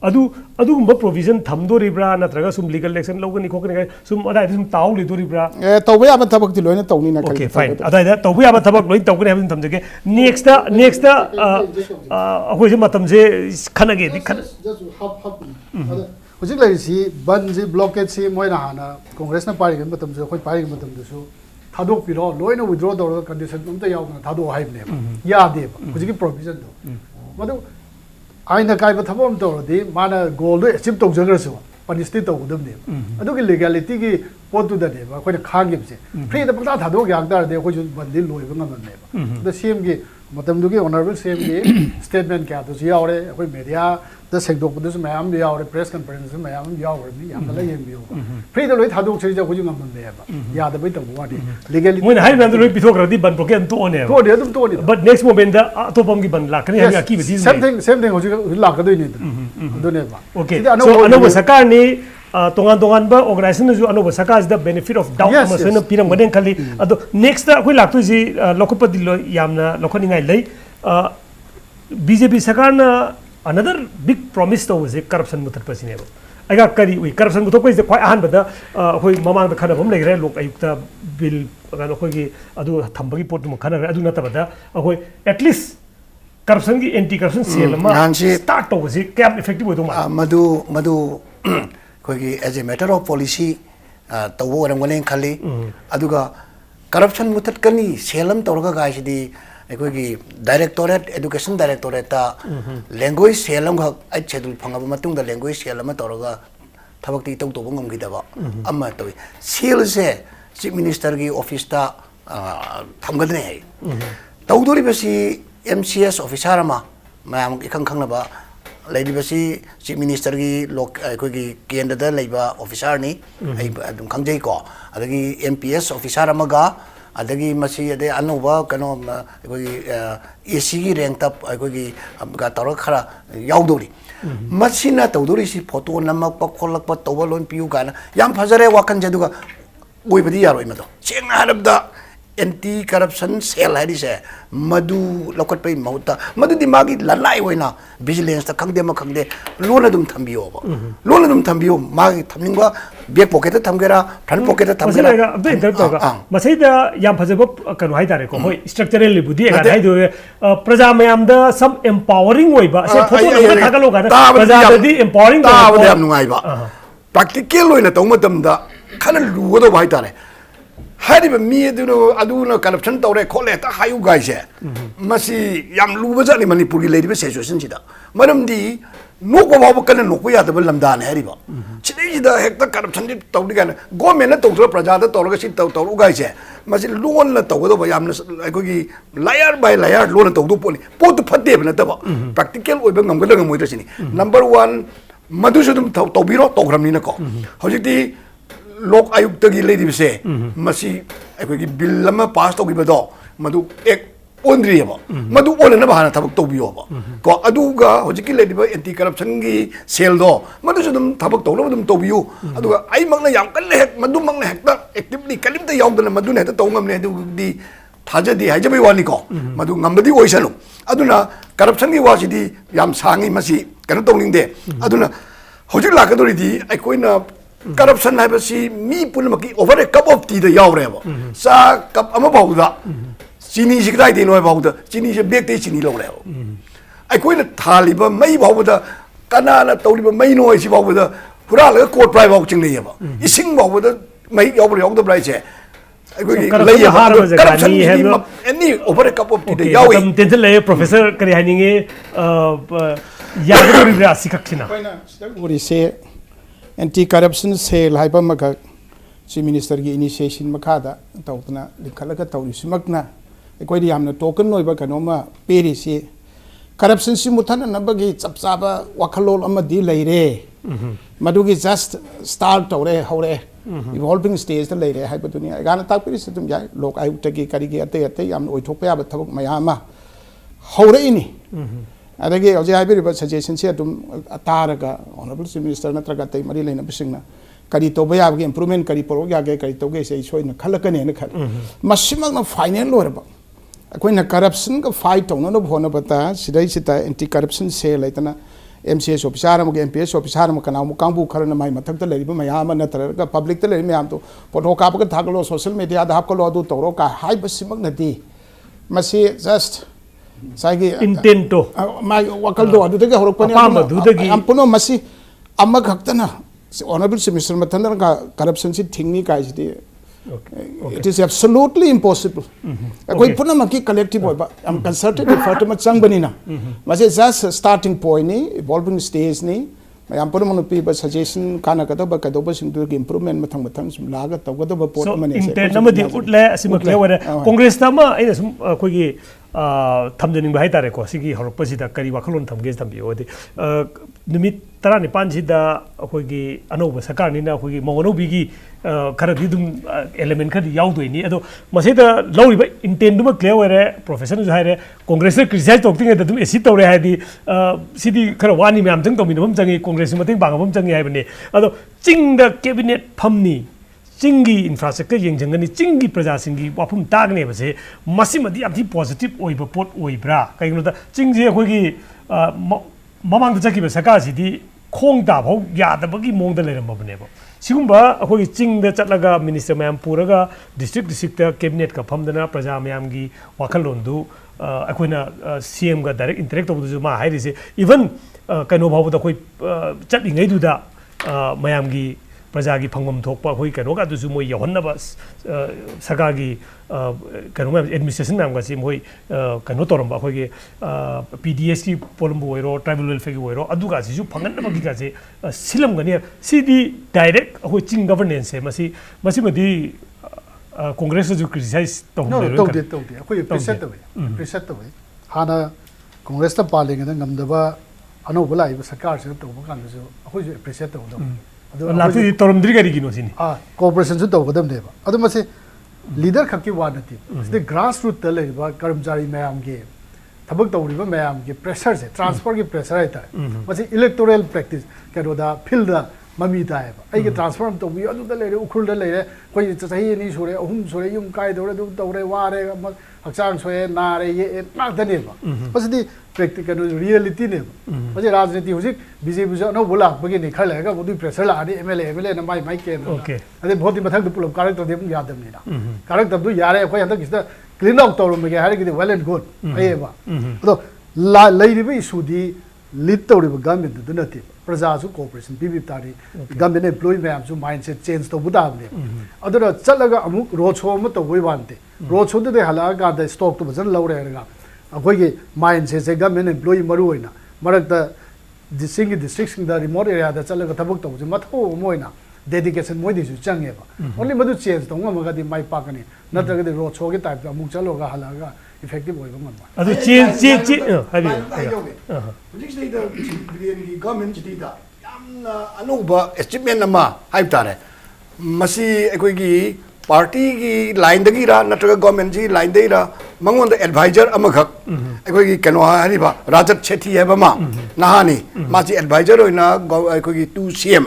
adu ba provision tham do ri bra na traga sum legal action lo ni khokni sum adai sum taw li do ri bra to ba ba thabak ti loina tawni na okay fine adai da to ba thabak loin taw kni habin thamjage next da ahoi je matam je khana ge di khana hojik lai si ban ji blockade si moina hana congress na pari gen matam je khoi pari gen matam du su थादोक पिरो लोइना withdraw दौर condition उमता यावना थादो हाइबने यादे हुजिकी provision दो मदु आइना काइबा थबम तौरदि माना गोल दो achieve तौजगरसु पनिस्टी तौदमने अदुगी legality की पोतु दने बा कोइ खागिबसे फ्री द पता थादो यागदार दे कोइ बंदि लोइबा ngamne द सेम की मतम दुगी ऑनरेबल सेम की स्टेटमेंट क्या तो यावरे कोइ मीडिया द सेक्दोक दस मैम यावरे प्रेस कॉन्फ्रेंस मैम यावरे नि याम ला येंबियो फ्री द लोइ थादो से कोइ ngamne बा याद बै तब वाडी लीगैलिटी मोन हाइ नंद लोइ पिथोग्रदि बन ब्लॉकेट तो ओने तो दे तुम तो नि but next moment da atopam gi ban lakani ha ki bidi same thing होजि लाकदोइ नि अदुने बा okay so anoba sakar ni tongan ba organization ju anoba sakar is the benefit of doubt masana piram gaden khali ado next da khoi laktu ji lokopati lo yamna lokhani ngai lei BJP sakar na another big promise to was corruption mutat pasine ba aga kari we corruption mutok ko is khoi ahan ba da khoi mamang da khana bam legre lok ayukta bill ga khoi gi adu thambagi pot mu khana adu na ta ba da khoi at least corruption ki anti corruption cell ma start to was cap effective do ma madu khoi gi as a matter of policy to wo ram gane khali aduga corruption mutat kani selam torga ga sidi khoi gi directorate education directorate ta language selam ga ai schedule phanga ba matung da language selam torga thabak ti tong to ngam gi da ba amma to seal se chief minister gi office ta thamgadne hai tawdori basi MCS officer ma mayam ikhang khang na ba lady basi chief minister gi lok khoi gi kendra da leiba officer ni ai adum khangjai ko adagi MPS officer amaga adagi masi ade anuba kano khoi AC gi rank tap khoi gi ga tor khara yaudori masina tawdori si photo namak pa kholak pa tawalon piu kana yam phajare wakan jaduga ओइबदी यारोय मदो सेंग हारबदा anti corruption cell हारिसे मधु लौकट पे मौता मधु दिमागी ललाई होइना विजिलेंस ता खंगदे म खंगदे लोन अदुम थंबियो लोन अदुम थंबियो मागी थमनिंगवा बैक पॉकेट थमगेरा फ्रंट पॉकेट थमगेरा अबे इंटरप्ट मसैदा याम फजब कनो हाय तारे को होय स्ट्रक्चरली बुद्धि एगा हाय दो प्रजा मयाम दा सम एम्पावरिंग होइबा से फोटो नंबर थागलो गा प्रजा ददी एम्पावरिंग ताबदे याम नुंगाइबा प्रैक्टिकल होइना तौ मतमदा खना लुगदो भाई तारे हारिबा मी अदुना करप्शन तौरे खोले ता हायु गाइसे मसी याम लुबा जानि मणिपुर की लेरिबा सिचुएशन सिदा मरमदी नोको बाबा कने नोको यादब लमदान हारिबा सिदा हेक्ता करप्शन दि तौदि गाना गवर्नमेंट ना तौदो प्रजा दा तौरगा सि तौरु गाइसे मसी लोन ना तौगदो यामना अखोगी लायर बाय लायर लोन तौदो पोनी पोत फते नतबा प्रैक्टिकल ओइबा ngमगदग मोइदसिनी नंबर 1 मधुसु दुम तौबिरो तौग्रमनी को हजिति लोक आयुक्त की लेदिबसे मसी अखोगी बिल लमा पास तौगिबदो मधु एक ओनद्रियबा मधु ओनना बहाना थबक तौबियोबा को अदुगा हजिकी लेदिबा एंटी करप्शन की सेल दो मधु सुदम थबक तौलो दुम तौबियो अदुगा आई मगना याम कल्ले हेक मधु मगना हेक्ता एक्टिवली कलिमता यावदना मधुने हेता तौंगमने अदुदी थाजदी हाइजबई वानी को मधु ngambadi ओइसनु अदुना करप्शन की वासिदी याम सांगी मसी कनो तौनिंगदे अदुना हजिक लाकदोरिदी अखोइना करप्शन है मी पुनमकी over a cup of tea द यावरेब सा कप अमा बाउदा चीनी से कदाई देनो बाउदा चीनी से बेग ते चीनी लौरेब अखोइना थालिबा मई बाउदा कनाना तौलिबा मई नो इसी बाउदा हुराल कोट प्राइ बाउ चिंगनेयबा इसिंग बाउदा मई यावर यावद ब्राइसे अखोगी लैया corruption any over a cup of tea the यावे तम टेंशन ले प्रोफेसर करी हानिंगे यागदोरि ब्रा सिखखिना कोइना सिदा से एंटी करप्शन सेल हाइबा मगा चीफ मिनिस्टर की इनिशिएशन मखादा तौतना लिखलगा तौरिसिमकना अखोइदि यामना टोकन होइबा कनोमा पेरिसि करप्शन सि मुथन नबगी चपचाबा वखलोल अमदि लैरे मदुगी जस्ट स्टार्ट तौरे हौरे इवॉल्विंग स्टेज ता लैरे हाइबदुनि गाना ताकपिरिसि तुम जाय लोक आयुक्तगी करिगे अते अते यामना ओइथोकपा याबा थबक मयामा हौरे इनि अदगी हौजे हाइबिरिबा सजेशन से तुम तारगा ऑनरेबल चीफ मिनिस्टर नत्रगा तै मरि लेना बिसिंगना करी तोबा याबगे इंप्रूवमेंट करी पोरो यागे करी तोगे से सोइना खलकने न खल मसिमगना फाइनल लोरबा अखोइना करप्शन का फाइट तौनो न भोना बता सिदै सिता एंटी करप्शन से लेतना MCS ऑफिसर अमगे MPS ऑफिसर अम कनाउ कांबु खरना माइ मथक त लेरिबा मयाम नत्रगा पब्लिक त लेरि मयाम तो फोटो कापगा थागलो सोशल मीडिया दा हापकलो अदु तौरो का हाइब सिमगनदी मसी जस्ट साइगी इंटेंटो माइ वकलदो अदुदगे हरकपनि अपामदुदगी अमपुनो मसी अमग हक्तना ऑनरेबल चीफ मिनिस्टर मथनर का करप्शन से थिंगनी काइसदी it is absolutely impossible कोई पुनमकी collective होइबा am concerted effort ma changbani na mase just starting point ni evolving stage ni mayam पुनमन पीबा सजेशन काना कदबा कदबा सिंदु की इंप्रूवमेंट मथंग मथंग सुम लागा तगदबा पोट मने से इंटेंट नमदि उटले असिमक लेवरे कांग्रेस तमा आइना सुम कोगी थमजनिंग भाई तारे को सिगी हरपसिदा करी वाखलोन थमगे थम्बियोदि निमित 19 सिदा अखोगी अनोबा सरकारनिना अखोगी मौनोबिगी खरदि दुम एलिमेंट खदि याउदोइनी अदो मसेदा लौरिबा इंटेंट दुम क्लियर होरे प्रोफेसर जो हाइरे कांग्रेस क्रिटिसाइज तोक्तिंग द दुम एसि तौरे हाइदि सिदी खर वानी मैम जंग तोमिनबम जंगी कांग्रेस मतें बांगबम जंगी हाइबने अदो चिंग द कैबिनेट फमनी चिंगी इंफ्रास्ट्रक्चर येंजंगनी चिंगी प्रजासिंगी वाफम तागने बसे मसिमदि यामथि पॉजिटिव ओइबा पोट ओइब्रा कइगनोदा चिंगजे अखोगी ममांग चकिबा सरकारसिदी खोंग ताफौ यादबगी मोंगदा लेरमबनेबो सिगुंबा अखोगी चिंगदा चटलगा मिनिस्टर मैम पुरगा डिस्ट्रिक्ट कैबिनेट का फमदना प्रजा मैमगी वाखलोंदु अखोइना सीएम गा डायरेक्ट इंटरेक्ट तबदु मा हाइरिसे इवन कनो भावदा कोई चटलिङैदुदा मैमगी प्रजा की फंगम थोपा होई कनो का दुसु मोय यहन्नबा सरकार की कनो मैम एडमिनिस्ट्रेशन मैम का मोय कनो तोरम अखोगे PDS की पोलम बोइरो ट्राइबल वेलफेयर की बोइरो अदुगा सिसु फंगन की कासे सिलम गने सीडी डायरेक्ट अखोय चिंग गवर्नेंस है मसी कांग्रेस जो क्रिटिसाइज तौदे अखोय प्रेसेट तवे हाना कांग्रेस ता पालेंगे ngमदबा अनोबा लाइब सरकार से तौबा कानसु अखोय प्रेसेट तौदो लाती तोरमद्री करिगिनो सिनी कोऑपरेशन जो तौगदमनेबा अदु मसे लीडर खक्की वानती सिदे ग्रास रूट त लेबा कर्मचारी मैम के थबक तौरिबा मैम के प्रेशर से ट्रांसफर की प्रेशर है मसे इलेक्टोरल प्रैक्टिस करोदा फील्ड ममी ताएब अगे ट्रांसफर तौबी अदुदा लेरे उखुलदा लेरे कोई सही नि सुरे अहुम सुरे युम काय दौरे दु तौरे वारे हक्चांग सोए नारे ये नादनेबा पसदी प्रैक्टिकल रियलिटी ने पजे राजनीति हुजिक बीजेपी जो नो बोला बगे नि खलेगा बदु प्रेशर लादि एमएलए न माई माई के अदे बहुत ही मथक पुलप कारक तदे यादम निना कारक तबदु यारे अखोय हंदक किसदा क्लीन आउट तौरम बगे हारे कि वेल एंड गुड अयेबा तो लैरिबे इशुदी लीड तौरिबा गवर्नमेंट दु नति प्रजासु कोऑपरेशन पीबी तारी गवर्नमेंट एम्प्लॉय मैम सु माइंडसेट चेंज तो बुदाबने अदुरा चलगा अमुक रोड शो म तो वई वानते रोड शो दे हला गा द स्टॉक तो बजन लौरेगा अखोई माइंडसेट से गवर्नमेंट एम्प्लॉय मरु होइना मरकता डिस्ट्रिक्ट द रिमोट एरिया द चलगा थबक तो मथो मोइना डेडिकेशन मोइ दिसु चंगेबा ओनली मदु चेंज तो मगदी माइ पाकनी नत्रगदी रोड शो के टाइप अमुक चलोगा हलागा इफेक्टिव होइबा मन अदु चेंज हाबि हुजिक द गवर्नमेंट चिटीदा यामना अनोबा अचीवमेंट अमा हाइब तारे मसी अखोइगी पार्टी की लाइन दगिरा नत्रगा गवर्नमेंट जी लाइन देरा मंगोंद एडवाइजर अमखक अखोइगी कनो हारिबा राजत छेठी हैबमा नहानी माची एडवाइजर होइना अखोइगी 2 सीएम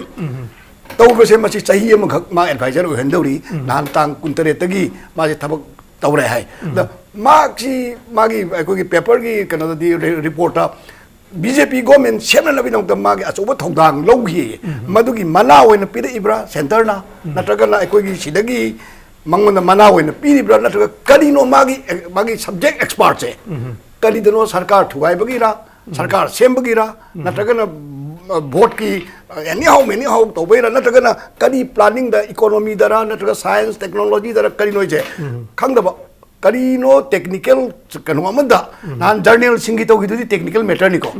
तौबसे मसी चाही अमखक मा एडवाइजर होहंदौरी नान तांग कुंतरे तगी माजे थबक तौरे है द माची मागी अखोइगी पेपर की कनो दी रिपोर्ट बीजेपी गवर्नमेंट सेमनबी नौद मागे अचौब थौदांग लौगी मदुगी मना होइना पिरइब्रा सेंटरना नत्रगना अखोइगी सिदगी मंगोन मना होइना पिरिब्रा नत्रग करिनो मागी सब्जेक्ट एक्सपर्ट से करिदनो सरकार थुगाइबगीरा सरकार सेमबगीरा नत्रगना vote की anyhow तौबेरा नत्रगना करी प्लानिंग द इकोनॉमी दरा नत्रग साइंस टेक्नोलॉजी दरा करिनो जे खंगदबा करीनो टेक्निकल कनो अमदा नान जर्नल सिंगी तो गिदुदी टेक्निकल मैटर निको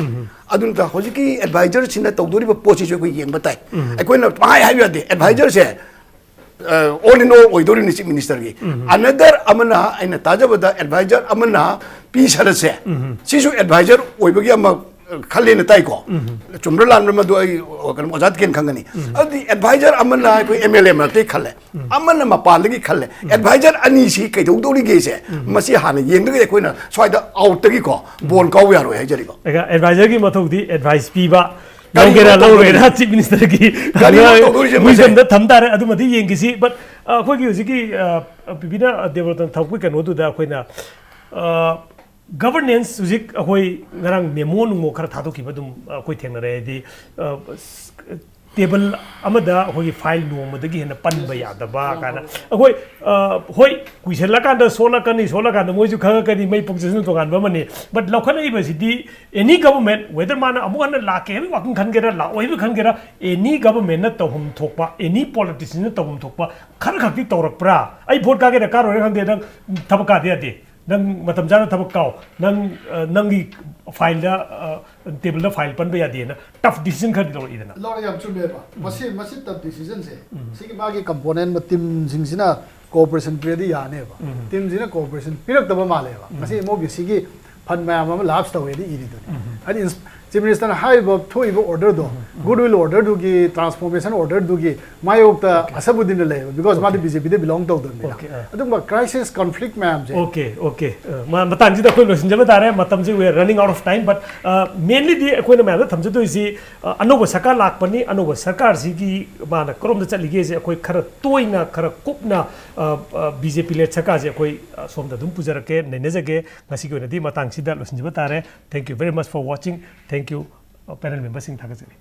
अदुन ता होजिकी एडवाइजर सिना तौदोरिबा पोछि जो कोई येंग बताय अकोइना पाय हाइबा दे एडवाइजर से ऑल इन ऑल ओइदोरि नि चीफ मिनिस्टर की अनदर अमना आइना ताजबदा एडवाइजर अमना पी सरसे सिसु एडवाइजर ओइबगी अम खलेन ताइको चुमर लान मदु कन ओजात केन खंगनी अदि एडवाइजर अमना कोई एमएलए मते खले अमना मपालगी खले एडवाइजर अनी सी कैदौदोरि गेसे मसी हाने येंदगे कोइना स्वाइदा आउट तगी को बोन काउ यारो है जरिको एडवाइजर की मथौदी एडवाइस पीबा लौगेरा लौरेरा चीफ मिनिस्टर की विजन द थमदारे अदुमदी येंगिसी बट अखोगी हुजिकी बिबिना डेवलपमेंट थौक कनोदुदा अखोइना गवर्नेंस हुजिक अखोई ngरang मेमो नुमो खरा थादोखिबा दुम अखोई थेंगनरे दी टेबल अमदा अखोई फाइल नोमदगी हेन पनबा यादबा काना अखोई होई कुइसला कांदा सोला कांदा मोइजु खगकनी मै पोजिशन तो गानबा मने but Lucknowi Sidi any government weather माना अमुगन लाके वाकिंग खनगेरा लाओइबा खनगेरा एनी गवर्नमेंट न तहुम थोकपा एनी पॉलिटिशियन न तहुम थोकपा खर खक्ति तौरकप्रा आई वोट कागे कारो खंदे नंग थबका दे नंग मतम जाना थबक काओ नंगी फाइल टेबल फाइल पन यादे ना टफ डिसीजन खर लो इदना लॉ याम चुमेबा मसी टफ डिसीजन से सिगी मागी कंपोनेंट में टीम जिंगसिना कोऑपरेशन पिरदी यानेबा टीम जिना कोऑपरेशन पिरक्तबा मालेबा मसी मोगी सिगी फन मैम लाभ्स तवेदी इरिदो अनि चीफ मिनिस्टर हाइब थोइब ऑर्डर दो गुडविल ऑर्डर दुगी ट्रांसफॉर्मेशन ऑर्डर दुगी मायोक असबुदिन ले because Modi BJP they belong तो दन अदुम क्राइसिस कॉन्फ्लिक्ट मैम जे ओके मतन जी कोई लोसिनजब तारे मतम जी we running out of time but mainly दी कोई मैम थमजदो इसी अनोब सरकार लाकपनी अनोब सरकार सी की माना करोम द चलिगे जे कोई खर तोइना खर कुपना बीजेपी ले सरकार जे कोई सोमदा दुम पुजरके नैनेजगे ngasi ko nadi matang sida losinjaba tare thank you very much for watching thank you panel members in thagajari